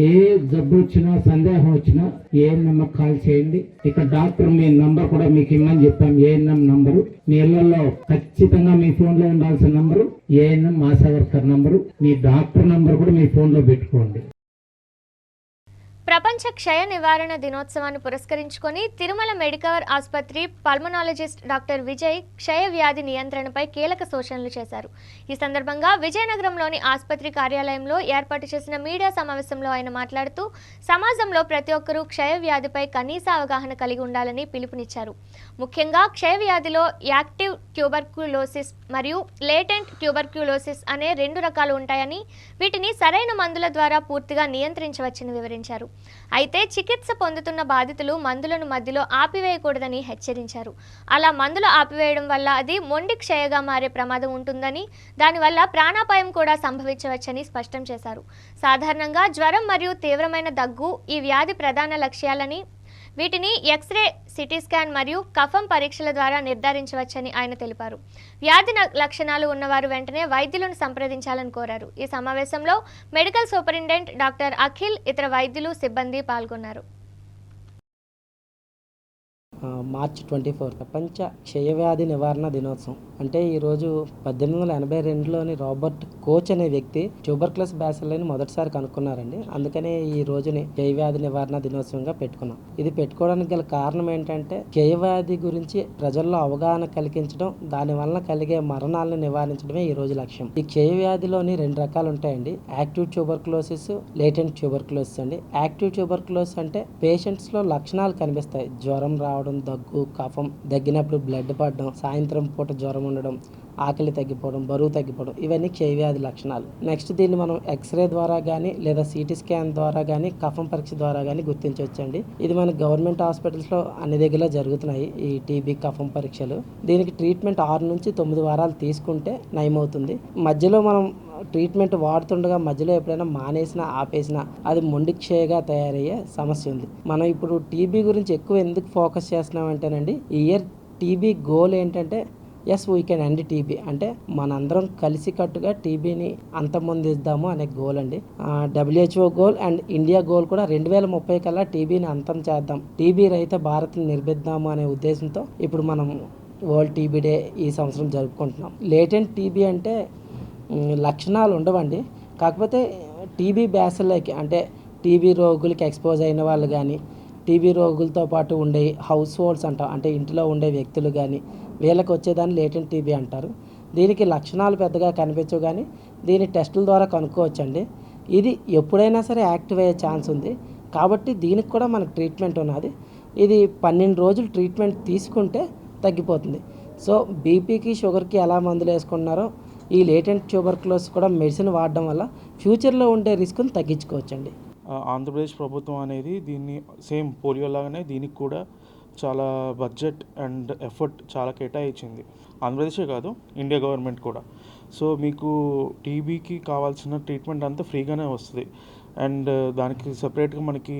ఏ జబ్బు వచ్చినా, సందేహం వచ్చినా ఏఎన్ఎం కాల్ చేయండి. ఇక్కడ డాక్టర్ మీ నంబర్ కూడా మీకు ఇమ్మని చెప్పాం. ఏఎన్ఎం నంబరు మీ ఇళ్లలో ఖచ్చితంగా మీ ఫోన్ లో ఉండాల్సిన number ANM ASHA worker number. మీ డాక్టర్ నంబర్ కూడా మీ ఫోన్ లో పెట్టుకోండి. ప్రపంచ క్షయ నివారణ దినోత్సవాన్ని పురస్కరించుకొని తిరుమల మెడికవర్ ఆసుపత్రి పల్మనాలజిస్ట్ డాక్టర్ విజయ్ క్షయ వ్యాధి నియంత్రణపై కీలక సూచనలు చేశారు. ఈ సందర్భంగా విజయనగరంలోని ఆసుపత్రి కార్యాలయంలో ఏర్పాటు చేసిన మీడియా సమావేశంలో ఆయన మాట్లాడుతూ సమాజంలో ప్రతి ఒక్కరూ క్షయ వ్యాధిపై కనీస అవగాహన కలిగి ఉండాలని పిలుపునిచ్చారు. ముఖ్యంగా క్షయ వ్యాధిలో యాక్టివ్ ట్యూబర్క్యులోసిస్ మరియు లేటెంట్ ట్యూబర్క్యులోసిస్ అనే 2 రకాలు ఉంటాయని, వీటిని సరైన మందుల ద్వారా పూర్తిగా నియంత్రించవచ్చని వివరించారు. అయితే చికిత్స పొందుతున్న బాధితులు మందులను మధ్యలో ఆపివేయకూడదని హెచ్చరించారు. అలా మందులు ఆపివేయడం వల్ల అది మొండి క్షయగా మారే ప్రమాదం ఉంటుందని, దానివల్ల ప్రాణాపాయం కూడా సంభవించవచ్చని స్పష్టం చేశారు. సాధారణంగా జ్వరం మరియు తీవ్రమైన దగ్గు ఈ వ్యాధి ప్రధాన లక్ష్యాలని, వీటిని ఎక్స్రే, సిటీ స్కాన్ మరియు కఫం పరీక్షల ద్వారా నిర్ధారించవచ్చని ఆయన తెలిపారు. వ్యాధి లక్షణాలు ఉన్నవారు వెంటనే వైద్యులను సంప్రదించాలని కోరారు. ఈ సమావేశంలో మెడికల్ సూపరింటెండెంట్ డాక్టర్ అఖిల్, ఇతర వైద్యులు, సిబ్బంది పాల్గొన్నారు. మార్చి 24 ప్రపంచ క్షయవ్యాధి నివారణ దినోత్సవం. అంటే ఈరోజు 1882లోని రాబర్ట్ కోచ్ అనే వ్యక్తి ట్యూబర్క్యులోసిస్ బ్యాసిల్ని మొదటిసారి కనుక్కున్నారండి. అందుకనే ఈ రోజుని క్షయవ్యాధి నివారణ దినోత్సవంగా పెట్టుకున్నాం. ఇది పెట్టుకోవడానికి గల కారణం ఏంటంటే క్షయవ్యాధి గురించి ప్రజల్లో అవగాహన కలిగించడం, దానివల్ల కలిగే మరణాలను నివారించడమే ఈ రోజు లక్ష్యం. ఈ క్షయవ్యాధిలోని 2 రకాలు ఉంటాయండి. యాక్టివ్ ట్యూబర్క్యులోసిస్, లేటెంట్ ట్యూబర్క్యులోసిస్ అండి. యాక్టివ్ ట్యూబర్క్యులోసిస్ అంటే పేషెంట్స్ లో లక్షణాలు కనిపిస్తాయి. జ్వరం రావడం, దగ్గు, కఫం, దగ్గినప్పుడు బ్లడ్ పడడం, సాయంత్రం పూట జ్వరం ఉండడం, ఆకలి తగ్గిపోవడం, బరువు తగ్గిపోవడం, ఇవన్నీ క్షయవ్యాధి లక్షణాలు. నెక్స్ట్ దీన్ని మనం ఎక్స్రే ద్వారా కానీ లేదా సిటీ స్కాన్ ద్వారా కానీ కఫం పరీక్ష ద్వారా కానీ గుర్తించవచ్చండి. ఇది మన గవర్నమెంట్ హాస్పిటల్స్లో అన్ని దగ్గర జరుగుతున్నాయి ఈ టీబీ కఫం పరీక్షలు. దీనికి ట్రీట్మెంట్ 6 నుంచి 9 వారాలు తీసుకుంటే నయమవుతుంది. మధ్యలో మనం ట్రీట్మెంట్ వాడుతుండగా మధ్యలో ఎప్పుడైనా మానేసినా, ఆపేసినా అది మొండి క్షయగా తయారయ్యే సమస్య ఉంది. మనం ఇప్పుడు టీబీ గురించి ఎక్కువ ఎందుకు ఫోకస్ చేస్తున్నామంటేనండి, ఈ ఇయర్ టీబీ గోల్ ఏంటంటే as we can end TB, అంటే మనందరం కలిసికట్టుగా టీబీని అంతమొందిద్దాము అనే గోల్ అండి. WHO goal and India goal కూడా 2030 కల్లా టీబీని అంతం చేద్దాం, టీబీ రహిత భారత్ని నిర్మిద్దాము అనే ఉద్దేశంతో ఇప్పుడు మనం వరల్డ్ టీబీ డే ఈ సంవత్సరం జరుపుకుంటున్నాం. లేటెంట్ టీబీ అంటే లక్షణాలు ఉండవండి, కాకపోతే టీబీ బ్యాసిల్లకి అంటే టీబీ రోగులకి ఎక్స్పోజ్ అయిన వాళ్ళు కానీ, టీబీ రోగులతో పాటు ఉండే హౌస్ హోల్డ్స్ అంటాం, అంటే ఇంటిలో ఉండే వ్యక్తులు కానీ, వీళ్ళకి వచ్చేదాన్ని లేటెంట్ టీబీ అంటారు. దీనికి లక్షణాలు పెద్దగా కనిపించవు, కానీ దీని టెస్టుల ద్వారా కనుక్కోవచ్చండి. ఇది ఎప్పుడైనా సరే యాక్టివ్ అయ్యే ఛాన్స్ ఉంది, కాబట్టి దీనికి కూడా మనకు ట్రీట్మెంట్ ఉన్నది. ఇది 12 రోజులు ట్రీట్మెంట్ తీసుకుంటే తగ్గిపోతుంది. సో బీపీకి షుగర్కి ఎలా మందులు వేసుకుంటున్నారో ఈ లేటెంట్ ట్యూబర్క్లోసిస్ కూడా మెడిసిన్ వాడడం వల్ల ఫ్యూచర్లో ఉండే రిస్క్ని తగ్గించుకోవచ్చండి. ఆంధ్రప్రదేశ్ ప్రభుత్వం అనేది దీన్ని సేమ్ పోలియో లాగానే దీనికి కూడా చాలా బడ్జెట్ అండ్ ఎఫర్ట్ చాలా కేటాయించింది. ఆంధ్రప్రదేశే కాదు, ఇండియా గవర్నమెంట్ కూడా. సో మీకు టీబీకి కావాల్సిన ట్రీట్మెంట్ అంతా ఫ్రీగానే వస్తుంది. అండ్ దానికి సపరేట్గా మనకి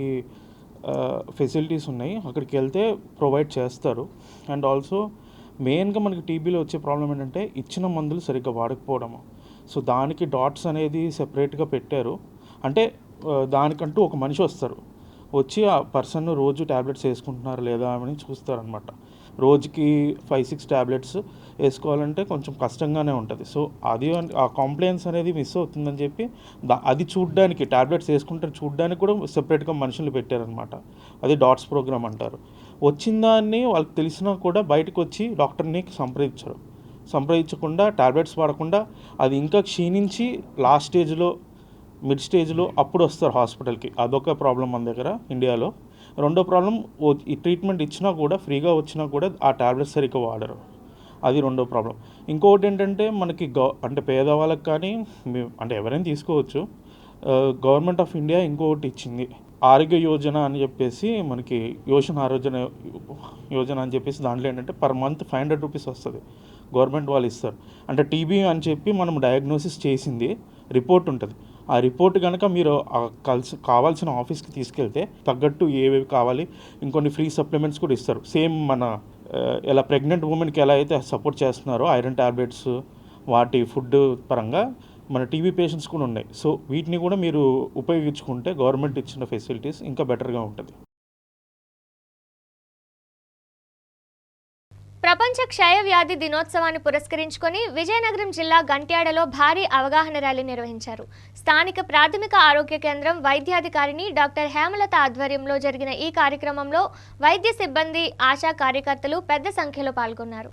ఫెసిలిటీస్ ఉన్నాయి, అక్కడికి వెళ్తే ప్రొవైడ్ చేస్తారు. అండ్ ఆల్సో మెయిన్గా మనకి టీబీలో వచ్చే ప్రాబ్లం ఏంటంటే ఇచ్చిన మందులు సరిగ్గా వాడకపోవడము. సో దానికి డాట్స్ అనేది సెపరేట్గా పెట్టారు. అంటే దానికంటూ ఒక మనిషి వస్తారు, వచ్చి ఆ పర్సన్ రోజు ట్యాబ్లెట్స్ వేసుకుంటున్నారు లేదా అని చూస్తారనమాట. రోజుకి 5-6 ట్యాబ్లెట్స్ వేసుకోవాలంటే కొంచెం కష్టంగానే ఉంటుంది. సో అది ఆ కాంప్లైన్స్ అనేది మిస్ అవుతుందని చెప్పి అది చూడ్డానికి, ట్యాబ్లెట్స్ వేసుకుంటే చూడ్డానికి కూడా సెపరేట్గా మనుషులు పెట్టారనమాట. అది డాట్స్ ప్రోగ్రామ్ అంటారు. వచ్చిన దాన్ని వాళ్ళకి తెలిసినా కూడా బయటకు వచ్చి డాక్టర్ని సంప్రదించకుండా ట్యాబ్లెట్స్ వాడకుండా అది ఇంకా క్షీణించి లాస్ట్ స్టేజ్లో, మిడ్ స్టేజ్లో అప్పుడు వస్తారు హాస్పిటల్కి. అదొక ప్రాబ్లం మన దగ్గర ఇండియాలో. రెండో ప్రాబ్లం, ఈ ట్రీట్మెంట్ ఇచ్చినా కూడా ఫ్రీగా వచ్చినా కూడా ఆ ట్యాబ్లెట్స్ సరిగ్గా వాడరు. అది రెండో ప్రాబ్లం. ఇంకొకటి ఏంటంటే మనకి అంటే పేదవాళ్ళకి కానీ అంటే ఎవరైనా తీసుకోవచ్చు. గవర్నమెంట్ ఆఫ్ ఇండియా ఇంకొకటి ఇచ్చింది, ఆరోగ్య యోజన అని చెప్పేసి. మనకి యోజన అని చెప్పేసి దాంట్లో ఏంటంటే పర్ మంత్ 500 రూపీస్ వస్తుంది, గవర్నమెంట్ వాళ్ళు ఇస్తారు. అంటే టీబీ అని చెప్పి మనం డయాగ్నోసిస్ చేసింది రిపోర్ట్ ఉంటుంది. ఆ రిపోర్ట్ కనుక మీరు కావాల్సిన ఆఫీస్కి తీసుకెళ్తే తగ్గట్టు ఏవేవి కావాలి ఇంకొన్ని ఫ్రీ సప్లిమెంట్స్ కూడా ఇస్తారు. సేమ్ మన ఎలా ప్రెగ్నెంట్ ఉమెన్కి ఎలా అయితే సపోర్ట్ చేస్తున్నారో ఐరన్ ట్యాబ్లెట్స్ వాటి ఫుడ్ పరంగా మన టీబీ పేషెంట్స్ కూడా ఉన్నాయి. సో వీటిని కూడా మీరు ఉపయోగించుకుంటే గవర్నమెంట్ ఇచ్చిన ఫెసిలిటీస్ ఇంకా బెటర్గా ఉంటుంది. ప్రపంచ క్షయ వ్యాధి దినోత్సవాన్ని పురస్కరించుకొని విజయనగరం జిల్లా గంట్యాడలో భారీ అవగాహన ర్యాలీ నిర్వహించారు. స్థానిక ప్రాథమిక ఆరోగ్య కేంద్రం వైద్యాధికారిని డాక్టర్ హేమలత ఆధ్వర్యంలో జరిగిన ఈ కార్యక్రమంలో వైద్య సిబ్బంది, ఆశా కార్యకర్తలు పెద్ద సంఖ్యలో పాల్గొన్నారు.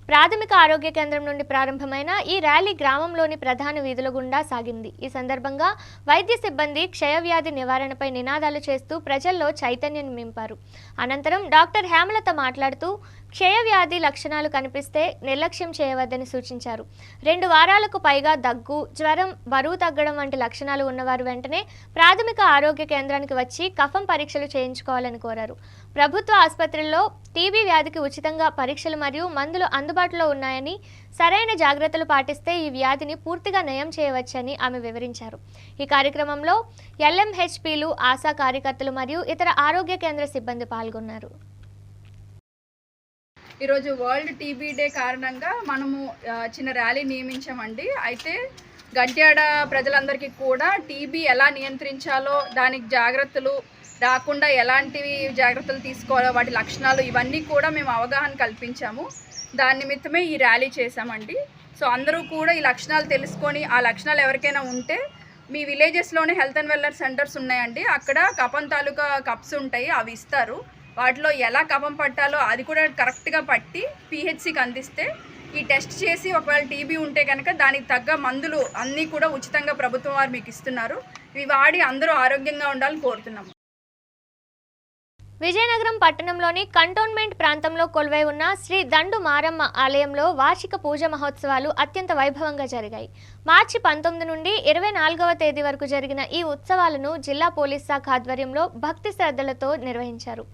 ప్రాథమిక ఆరోగ్య కేంద్రం నుండి ప్రారంభమైన ఈ ర్యాలీ గ్రామంలోని ప్రధాన వీధుల గుండా సాగింది. ఈ సందర్భంగా వైద్య సిబ్బంది క్షయవ్యాధి నివారణపై నినాదాలు చేస్తూ ప్రజల్లో చైతన్యం నింపారు. అనంతరం డాక్టర్ హేమలత మాట్లాడుతూ క్షయవ్యాధి లక్షణాలు కనిపిస్తే నిర్లక్ష్యం చేయవద్దని సూచించారు. 2 వారాలకు పైగా దగ్గు, జ్వరం, బరువు తగ్గడం వంటి లక్షణాలు ఉన్నవారు వెంటనే ప్రాథమిక ఆరోగ్య కేంద్రానికి వచ్చి కఫం పరీక్షలు చేయించుకోవాలని కోరారు. ప్రభుత్వ ఆసుపత్రుల్లో టీబీ వ్యాధికి ఉచితంగా పరీక్షలు మరియు మందులు అందుబాటులో ఉన్నాయని, సరైన జాగ్రత్తలు పాటిస్తే ఈ వ్యాధిని పూర్తిగా నయం చేయవచ్చని ఆమె వివరించారు. ఈ కార్యక్రమంలో LMHPలు, ఆశా కార్యకర్తలు మరియు ఇతర ఆరోగ్య కేంద్ర సిబ్బంది పాల్గొన్నారు. ఈరోజు వరల్డ్ టీబీ డే కారణంగా మనము చిన్న ర్యాలీ నియమించామండి. అయితే గంట్యాడ ప్రజలందరికీ కూడా టీబీ ఎలా నియంత్రించాలో, దానికి జాగ్రత్తలు రాకుండా ఎలాంటివి జాగ్రత్తలు తీసుకోవాలో, వాటి లక్షణాలు ఇవన్నీ కూడా మేము అవగాహన కల్పించాము. దాని నిమిత్తమే ఈ ర్యాలీ చేశామండి. సో అందరూ కూడా ఈ లక్షణాలు తెలుసుకొని, ఆ లక్షణాలు ఎవరికైనా ఉంటే మీ విలేజెస్లోనే హెల్త్ అండ్ వెల్నెస్ సెంటర్స్ ఉన్నాయండి. అక్కడ కఫం తాలూకా కప్స్ ఉంటాయి, అవి ఇస్తారు. వాటిలో ఎలా కఫం పట్టాలో అది కూడా కరెక్ట్గా పట్టి PHCకి అందిస్తే ఈ టెస్ట్ చేసి ఒకవేళ టీబీ ఉంటే కనుక దానికి తగ్గ మందులు అన్నీ కూడా ఉచితంగా ప్రభుత్వం వారు మీకు ఇస్తున్నారు. ఇవి వాడి అందరూ ఆరోగ్యంగా ఉండాలని కోరుతున్నాము. విజయనగరం పట్టణంలోని కంటోన్మెంట్ ప్రాంతంలో కొలువై ఉన్న శ్రీ దండు మారమ్మ ఆలయంలో వార్షిక పూజ మహోత్సవాలు అత్యంత వైభవంగా జరిగాయి. మార్చి 19 నుండి 24వ తేదీ వరకు జరిగిన ఈ ఉత్సవాలను జిల్లా పోలీస్ శాఖ ఆధ్వర్యంలో భక్తి శ్రద్ధలతో నిర్వహించారు.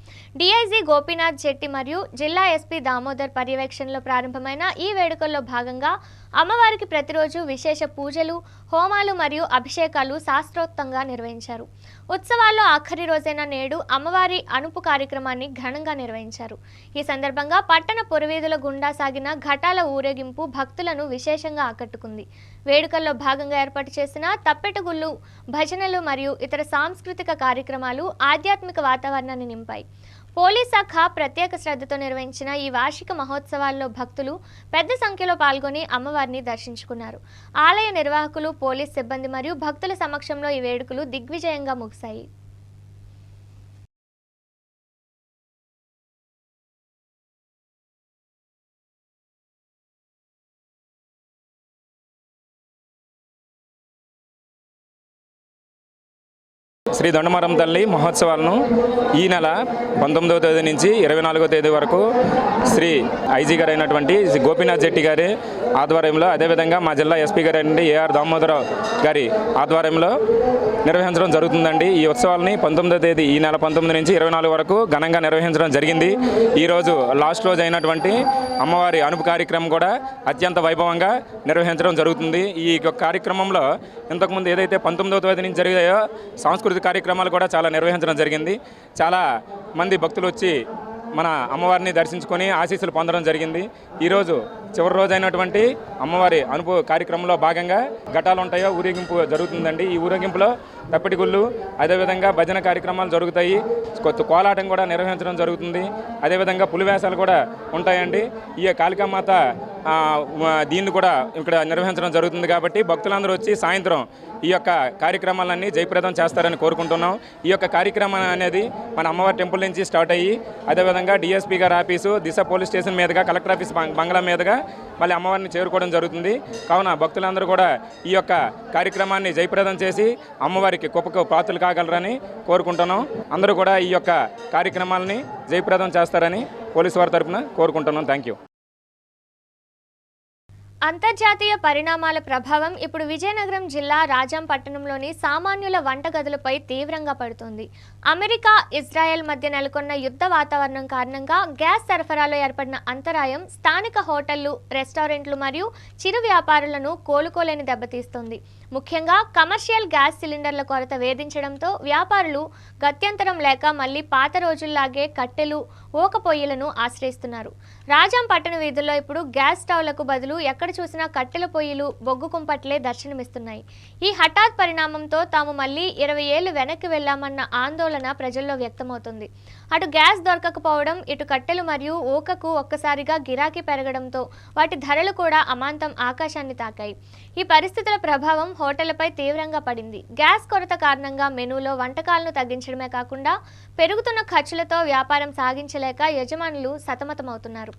DIG గోపీనాథ్ జెట్టి మరియు జిల్లా SP దామోదర్ పర్యవేక్షణలో ప్రారంభమైన ఈ వేడుకల్లో భాగంగా అమ్మవారికి ప్రతిరోజు విశేష పూజలు, హోమాలు మరియు అభిషేకాలు శాస్త్రోక్తంగా నిర్వహించారు. ఉత్సవాల్లో ఆఖరి రోజైన నేడు అమ్మవారి అనుపు కార్యక్రమాన్ని ఘనంగా నిర్వహించారు. ఈ సందర్భంగా పట్టణ పురవీధుల గుండా సాగిన ఘటాల ఊరేగింపు భక్తులను విశేషంగా ఆకట్టుకుంది. వేడుకల్లో భాగంగా ఏర్పాటు చేసిన తప్పెటగుళ్ళు, భజనలు మరియు ఇతర సాంస్కృతిక కార్యక్రమాలు ఆధ్యాత్మిక వాతావరణాన్ని నింపాయి. పోలీస్ శాఖ ప్రత్యేక శ్రద్ధతో నిర్వహించిన ఈ వార్షిక మహోత్సవాల్లో భక్తులు పెద్ద సంఖ్యలో పాల్గొని అమ్మవారిని దర్శించుకున్నారు. ఆలయ నిర్వాహకులు, పోలీస్ సిబ్బంది మరియు భక్తుల సమక్షంలో ఈ వేడుకలు దిగ్విజయంగా ముగిశాయి. శ్రీ దొండమారమ్మ తల్లి మహోత్సవాలను ఈ నెల 19వ తేదీ నుంచి 24వ తేదీ వరకు శ్రీ ఐజీ గారు అయినటువంటి గోపీనాథ్ జెట్టి గారి ఆధ్వర్యంలో, అదేవిధంగా మా జిల్లా ఎస్పీ గారు అయినటువంటి ఏఆర్ దామోదరరావు గారి ఆధ్వర్యంలో నిర్వహించడం జరుగుతుందండి. ఈ ఉత్సవాలని 19వ తేదీ ఈ నెల 19 నుంచి 24 వరకు ఘనంగా నిర్వహించడం జరిగింది. ఈరోజు లాస్ట్ రోజు అయినటువంటి అమ్మవారి అనుపు కార్యక్రమం కూడా అత్యంత వైభవంగా నిర్వహించడం జరుగుతుంది. ఈ కార్యక్రమంలో ఇంతకుముందు ఏదైతే 19వ తేదీ నుంచి జరిగాయో సాంస్కృతిక కార్యక్రమాలు కూడా చాలా నిర్వహించడం జరిగింది. చాలా మంది భక్తులు వచ్చి మన అమ్మవారిని దర్శించుకొని ఆశీస్సులు పొందడం జరిగింది. ఈరోజు చివరి రోజు అయినటువంటి అమ్మవారి అనుపు కార్యక్రమంలో భాగంగా ఘటాలు ఉంటాయో ఊరేగింపు జరుగుతుందండి. ఈ ఊరేగింపులో తప్పిడి గుళ్ళు, అదేవిధంగా భజన కార్యక్రమాలు జరుగుతాయి. కోలాటం కూడా నిర్వహించడం జరుగుతుంది. అదేవిధంగా పులివేషాలు కూడా ఉంటాయండి. ఈ కాళికామాత దీన్ని కూడా ఇక్కడ నిర్వహించడం జరుగుతుంది. కాబట్టి భక్తులందరూ వచ్చి సాయంత్రం ఈ యొక్క కార్యక్రమాలన్నీ జయప్రదం చేస్తారని కోరుకుంటున్నాం. ఈ యొక్క కార్యక్రమం అనేది మన అమ్మవారి టెంపుల్ నుంచి స్టార్ట్ అయ్యి, అదేవిధంగా డిఎస్పీ గారి ఆఫీసు, దిశ పోలీస్ స్టేషన్ మీదుగా, కలెక్టర్ ఆఫీస్ బంగ్లా మీదుగా మళ్ళీ అమ్మవారిని చేరుకోవడం జరుగుతుంది. కావున భక్తులందరూ కూడా ఈ యొక్క కార్యక్రమాన్ని జయప్రదం చేసి అమ్మవారికి కృపకు పాత్రలు కాగలరని కోరుకుంటున్నాం. అందరూ కూడా ఈ యొక్క కార్యక్రమాలని జయప్రదం చేస్తారని పోలీసు వారి తరఫున కోరుకుంటున్నాం. Thank you. అంతర్జాతీయ పరిణామాల ప్రభావం ఇప్పుడు విజయనగరం జిల్లా రాజాం పట్టణంలోని సామాన్యుల వంటగదులపై తీవ్రంగా పడుతోంది. అమెరికా, ఇజ్రాయెల్ మధ్య నెలకొన్న యుద్ధ వాతావరణం కారణంగా గ్యాస్ సరఫరాలో ఏర్పడిన అంతరాయం స్థానిక హోటళ్లు, రెస్టారెంట్లు మరియు చిరు వ్యాపారులను కోలుకోలేని దెబ్బతీస్తోంది. ముఖ్యంగా కమర్షియల్ గ్యాస్ సిలిండర్ల కొరత వేధించడంతో వ్యాపారులు గత్యంతరం లేక మళ్లీ పాత రోజుల్లాగే కట్టెలు, ఓక పొయ్యిలను ఆశ్రయిస్తున్నారు. రాజాం పట్టణ వీధుల్లో ఇప్పుడు గ్యాస్ స్టవ్లకు బదులు ఎక్కడ చూసినా కట్టెల పొయ్యిలు, బొగ్గు కుంపట్లే దర్శనమిస్తున్నాయి. ఈ హఠాత్ పరిణామంతో తాము మళ్లీ 20 ఏళ్లు వెనక్కి వెళ్లామన్న ఆందోళన ప్రజల్లో వ్యక్తమవుతుంది. అటు గ్యాస్ దొరకకపోవడం, ఇటు కట్టెలు మరియు ఊకకు ఒక్కసారిగా గిరాకీ పెరగడంతో వాటి ధరలు కూడా అమాంతం ఆకాశాన్ని తాకాయి. ఈ పరిస్థితుల ప్రభావం హోటళ్లపై తీవ్రంగా పడింది. గ్యాస్ కొరత కారణంగా మెనూలో వంటకాలను తగ్గించడమే కాకుండా పెరుగుతున్న ఖర్చులతో వ్యాపారం సాగించలేక యజమానులు సతమతమవుతున్నారు.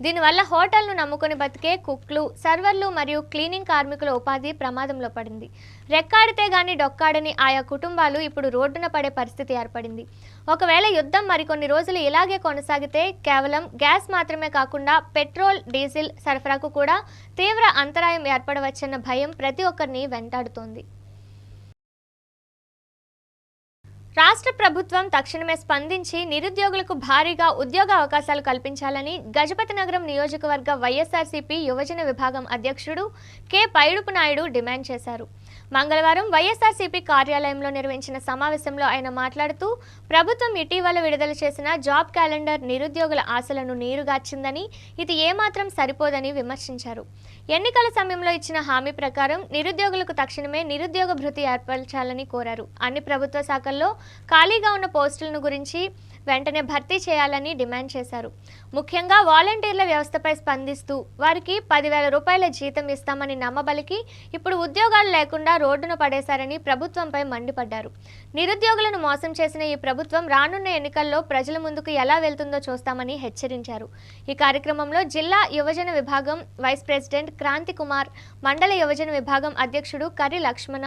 దీనివల్ల హోటల్ను నమ్ముకుని బతికే కుక్లు, సర్వర్లు మరియు క్లీనింగ్ కార్మికుల ఉపాధి ప్రమాదంలో పడింది. రెక్కాడితే గాని డొక్కాడని ఆయా కుటుంబాలు ఇప్పుడు రోడ్డున పడే పరిస్థితి ఏర్పడింది. ఒకవేళ యుద్ధం మరికొన్ని రోజులు ఇలాగే కొనసాగితే కేవలం గ్యాస్ మాత్రమే కాకుండా పెట్రోల్, డీజిల్ సరఫరాకు కూడా తీవ్ర అంతరాయం ఏర్పడవచ్చన్న భయం ప్రతి ఒక్కరిని వెంటాడుతోంది. రాష్ట్ర ప్రభుత్వం తక్షణమే స్పందించి నిరుద్యోగులకు భారీగా ఉద్యోగ అవకాశాలు కల్పించాలని గజపతి నగరం నియోజకవర్గ వైఎస్ఆర్సీపీ యువజన విభాగం అధ్యక్షుడు కె పైడుపు నాయుడు డిమాండ్ చేశారు. మంగళవారం వైఎస్ఆర్సీపీ కార్యాలయంలో నిర్వహించిన సమావేశంలో ఆయన మాట్లాడుతూ, ప్రభుత్వం ఇటీవల విడుదల చేసిన జాబ్ క్యాలెండర్ నిరుద్యోగుల ఆశలను నీరుగార్చిందని, ఇది ఏమాత్రం సరిపోదని విమర్శించారు. ఎన్నికల సమయంలో ఇచ్చిన హామీ ప్రకారం నిరుద్యోగులకు తక్షణమే నిరుద్యోగ భృతి ఏర్పరచాలని కోరారు. అన్ని ప్రభుత్వ శాఖల్లో ఖాళీగా ఉన్న పోస్టులను గురించి వెంటనే భర్తీ చేయాలని డిమాండ్ చేశారు. ముఖ్యంగా వాలంటీర్ల వ్యవస్థపై స్పందిస్తూ వారికి 10,000 రూపాయల జీతం ఇస్తామని నమ్మబలికి ఇప్పుడు ఉద్యోగాలు లేకుండా రోడ్డున పడేశారని ప్రభుత్వంపై మండిపడ్డారు. నిరుద్యోగులను మోసం చేసిన ఈ ప్రభుత్వం రానున్న ఎన్నికల్లో ప్రజల ముందుకు ఎలా వెళ్తుందో చూస్తామని హెచ్చరించారు. ఈ కార్యక్రమంలో జిల్లా యువజన విభాగం వైస్ ప్రెసిడెంట్ క్రాంతి కుమార్, మండల యువజన విభాగం అధ్యక్షుడు కర్రి లక్ష్మణ,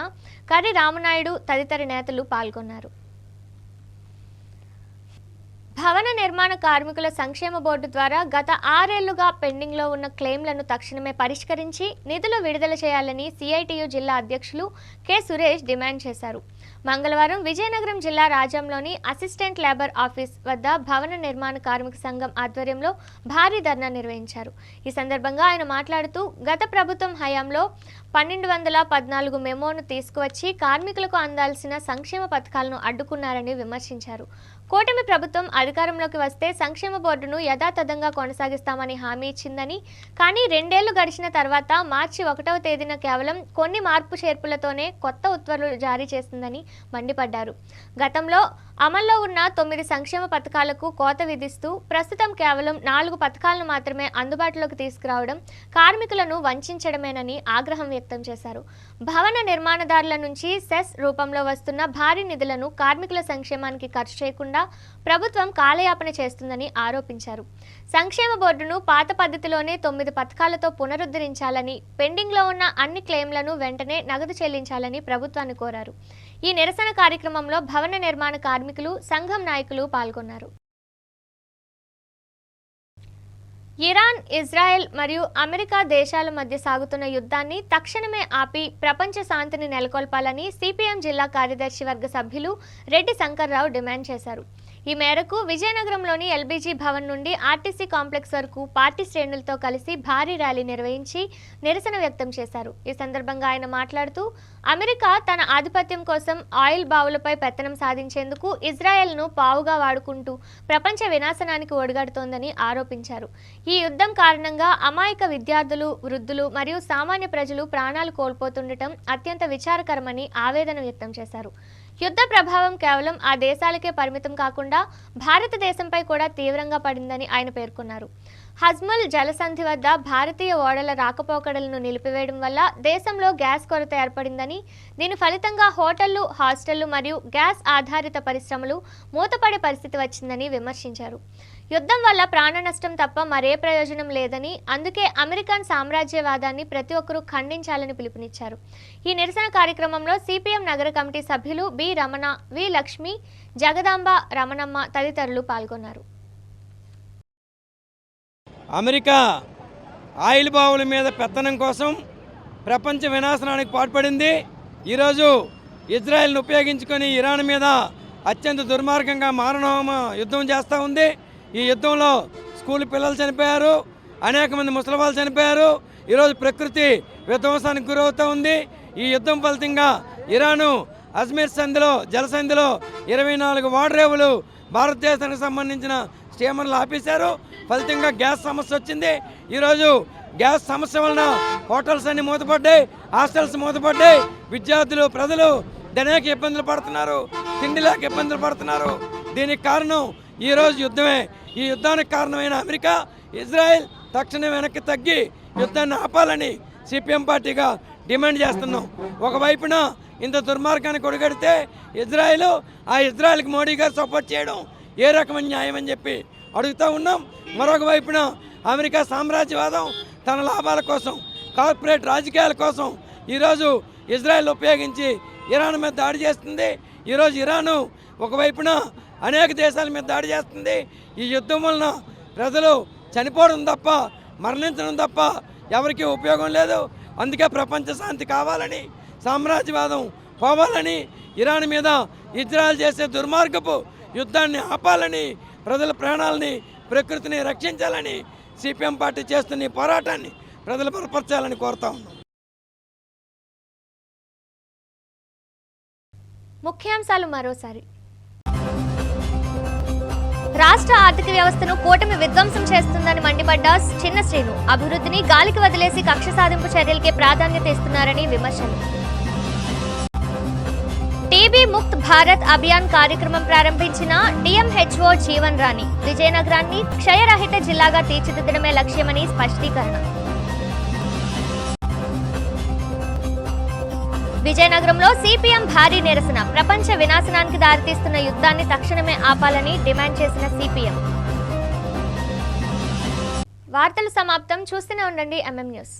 కర్రి రామనాయుడు తదితర నేతలు పాల్గొన్నారు. భవన నిర్మాణ కార్మికుల సంక్షేమ బోర్డు ద్వారా గత 6 ఏళ్లుగా పెండింగ్లో ఉన్న క్లెయిమ్లను తక్షణమే పరిష్కరించి నిధులు విడుదల చేయాలని సిఐటియు జిల్లా అధ్యక్షులు కె సురేష్ డిమాండ్ చేశారు. మంగళవారం విజయనగరం జిల్లా రాజంలోని అసిస్టెంట్ లేబర్ ఆఫీస్ వద్ద భవన నిర్మాణ కార్మిక సంఘం ఆధ్వర్యంలో భారీ ధర్నా నిర్వహించారు. ఈ సందర్భంగా ఆయన మాట్లాడుతూ, గత ప్రభుత్వం హయాంలో 1214 మెమోను తీసుకువచ్చి కార్మికులకు అందాల్సిన సంక్షేమ పథకాలను అడ్డుకున్నారని విమర్శించారు. కూటమి ప్రభుత్వం అధికారంలోకి వస్తే సంక్షేమ బోర్డును యథాతథంగా కొనసాగిస్తామని హామీ ఇచ్చిందని, కానీ 2 ఏళ్లు గడిచిన తర్వాత మార్చి 1వ తేదీన కేవలం కొన్ని మార్పు చేర్పులతోనే కొత్త ఉత్తర్వులు జారీ చేసిందని మండిపడ్డారు. గతంలో అమల్లో ఉన్న 9 సంక్షేమ పథకాలకు కోత విధిస్తూ ప్రస్తుతం కేవలం 4 పథకాలను మాత్రమే అందుబాటులోకి తీసుకురావడం కార్మికులను వంచడమేనని ఆగ్రహం వ్యక్తం చేశారు. భవన నిర్మాణదారుల నుంచి సెస్ రూపంలో వస్తున్న భారీ నిధులను కార్మికుల సంక్షేమానికి ఖర్చు చేయకుండా ప్రభుత్వం కాలయాపన చేస్తుందని ఆరోపించారు. సంక్షేమ బోర్డును పాత పద్ధతిలోనే 9 పథకాలతో పునరుద్ధరించాలని, పెండింగ్లో ఉన్న అన్ని క్లెయిమ్లను వెంటనే నగదు చెల్లించాలని ప్రభుత్వాన్ని కోరారు. ఈ నిరసన కార్యక్రమంలో భవన నిర్మాణ కార్మికులు, సంఘం నాయకులు పాల్గొన్నారు. ఇరాన్, ఇజ్రాయెల్ మరియు అమెరికా దేశాల మధ్య సాగుతున్న యుద్ధాన్ని తక్షణమే ఆపి ప్రపంచ శాంతిని నెలకొల్పాలని సిపిఎం జిల్లా కార్యదర్శి వర్గ సభ్యులు రెడ్డి శంకర్రావు డిమాండ్ చేశారు. ఈ మేరకు విజయనగరంలోని ఎల్బీజీ భవన్ నుండి ఆర్టీసీ కాంప్లెక్స్ వరకు పార్టీ శ్రేణులతో కలిసి భారీ ర్యాలీ నిర్వహించి నిరసన వ్యక్తం చేశారు. ఈ సందర్భంగా ఆయన మాట్లాడుతూ అమెరికా తన ఆధిపత్యం కోసం ఆయిల్ బావులపై పెత్తనం సాధించేందుకు ఇజ్రాయెల్ను పావుగా వాడుకుంటూ ప్రపంచ వినాశనానికి ఒడిగడుతోందని ఆరోపించారు. ఈ యుద్ధం కారణంగా అమాయక విద్యార్థులు, వృద్ధులు మరియు సామాన్య ప్రజలు ప్రాణాలు కోల్పోతుండటం అత్యంత విచారకరమని ఆవేదన వ్యక్తం చేశారు. యుద్ధ ప్రభావం కేవలం ఆ దేశాలకే పరిమితం కాకుండా భారతదేశంపై కూడా తీవ్రంగా పడిందని ఆయన పేర్కొన్నారు. హజ్మల్ జలసంధి వద్ద భారతీయ ఓడల రాకపోకడలను నిలిపివేయడం వల్ల దేశంలో గ్యాస్ కొరత ఏర్పడిందని, దీని ఫలితంగా హోటళ్లు, హాస్టళ్లు మరియు గ్యాస్ ఆధారిత పరిశ్రమలు మూతపడే పరిస్థితి వచ్చిందని విమర్శించారు. యుద్ధం వల్ల ప్రాణ నష్టం తప్ప మరే ప్రయోజనం లేదని, అందుకే అమెరికన్ సామ్రాజ్యవాదాన్ని ప్రతి ఒక్కరూ ఖండించాలని పిలుపునిచ్చారు. ఈ నిరసన కార్యక్రమంలో సిపిఎం నగర కమిటీ సభ్యులు బి రమణ, వి లక్ష్మి, జగదాంబ, రమణమ్మ తదితరులు పాల్గొన్నారు. అమెరికా ఆయిల్ బావుల మీద పెత్తనం కోసం ప్రపంచ వినాశనానికి పాటుపడింది. ఈరోజు ఇజ్రాయెల్ను ఉపయోగించుకొని ఇరాన్ మీద అత్యంత దుర్మార్గంగా మారణహోమ యుద్ధం చేస్తూ ఉంది. ఈ యుద్ధంలో స్కూల్ పిల్లలు చనిపోయారు, అనేక మంది ముసలి వాళ్ళు చనిపోయారు. ఈరోజు ప్రకృతి విధ్వంసానికి గురవుతూ ఉంది. ఈ యుద్ధం ఫలితంగా ఇరాను అజ్మీర్ సంధిలో, జలసంధిలో 24 ఓడరేవులు భారతదేశానికి సంబంధించిన స్టీమర్లు ఆపేశారు. ఫలితంగా గ్యాస్ సమస్య వచ్చింది. ఈరోజు గ్యాస్ సమస్య వలన హోటల్స్ అన్ని మూతపడ్డాయి, హాస్టల్స్ మూతపడ్డాయి. విద్యార్థులు, ప్రజలు అనేక ఇబ్బందులు పడుతున్నారు, తిండి లేక ఇబ్బందులు పడుతున్నారు. దీనికి కారణం ఈరోజు యుద్ధమే. ఈ యుద్ధానికి కారణమైన అమెరికా, ఇజ్రాయెల్ తక్షణం వెనక్కి తగ్గి యుద్ధాన్ని ఆపాలని సిపిఎం పార్టీగా డిమాండ్ చేస్తున్నాం. ఒకవైపున ఇంత దుర్మార్గానికి ఒడిగడితే ఇజ్రాయెల్, ఆ ఇజ్రాయెల్కి మోడీ గారు సపోర్ట్ చేయడం ఏ రకమైన న్యాయం అని చెప్పి అడుగుతూ ఉన్నాం. మరొక వైపున అమెరికా సామ్రాజ్యవాదం తన లాభాల కోసం, కార్పొరేట్ రాజకీయాల కోసం ఈరోజు ఇజ్రాయెల్ ఉపయోగించి ఇరాన్ మీద దాడి చేస్తుంది. ఈరోజు ఇరాను ఒకవైపున అనేక దేశాల మీద దాడి చేస్తుంది. ఈ యుద్ధం వలన ప్రజలు చనిపోవడం తప్ప, మరణించడం తప్ప ఎవరికీ ఉపయోగం లేదు. అందుకే ప్రపంచ శాంతి కావాలని, సామ్రాజ్యవాదం పోవాలని, ఇరాన్ మీద ఇజ్రాయెల్ చేసే దుర్మార్గపు యుద్ధాన్ని ఆపాలని, ప్రజల ప్రాణాలని, ప్రకృతిని రక్షించాలని సిపిఎం పార్టీ చేస్తున్న ఈ పోరాటాన్ని ప్రజలు బలపరచాలని కోరుతా ఉన్నాం. ముఖ్యాంశాలు మరోసారి. రాష్ట్ర ఆర్థిక వ్యవస్థను కూటమి విధ్వంసం చేస్తుందని మండిపడ్డ చిన్న శ్రీను, అభివృద్ధిని గాలికి వదిలేసి కక్ష సాధింపు చర్యలకే ప్రాధాన్యత ఇస్తున్నారని విమర్శలు. టీబీ ముక్త్ భారత్ అభియాన్ కార్యక్రమం ప్రారంభించిన డిఎంహెచ్ఓ జీవన్ రాణి, విజయనగరాన్ని క్షయరహిత జిల్లాగా తీర్చిదిద్దడమే లక్ష్యమని స్పష్టీకరణ. విజయనగరంలో సిపిఎం భారీ నిరసన, ప్రపంచ వినాశనానికి దారితీస్తున్న యుద్ధాన్ని తక్షణమే ఆపాలని డిమాండ్ చేసిన సిపిఎం. వార్తలు సమాప్తం. చూస్తూనే ఉండండి ఎంఎం న్యూస్.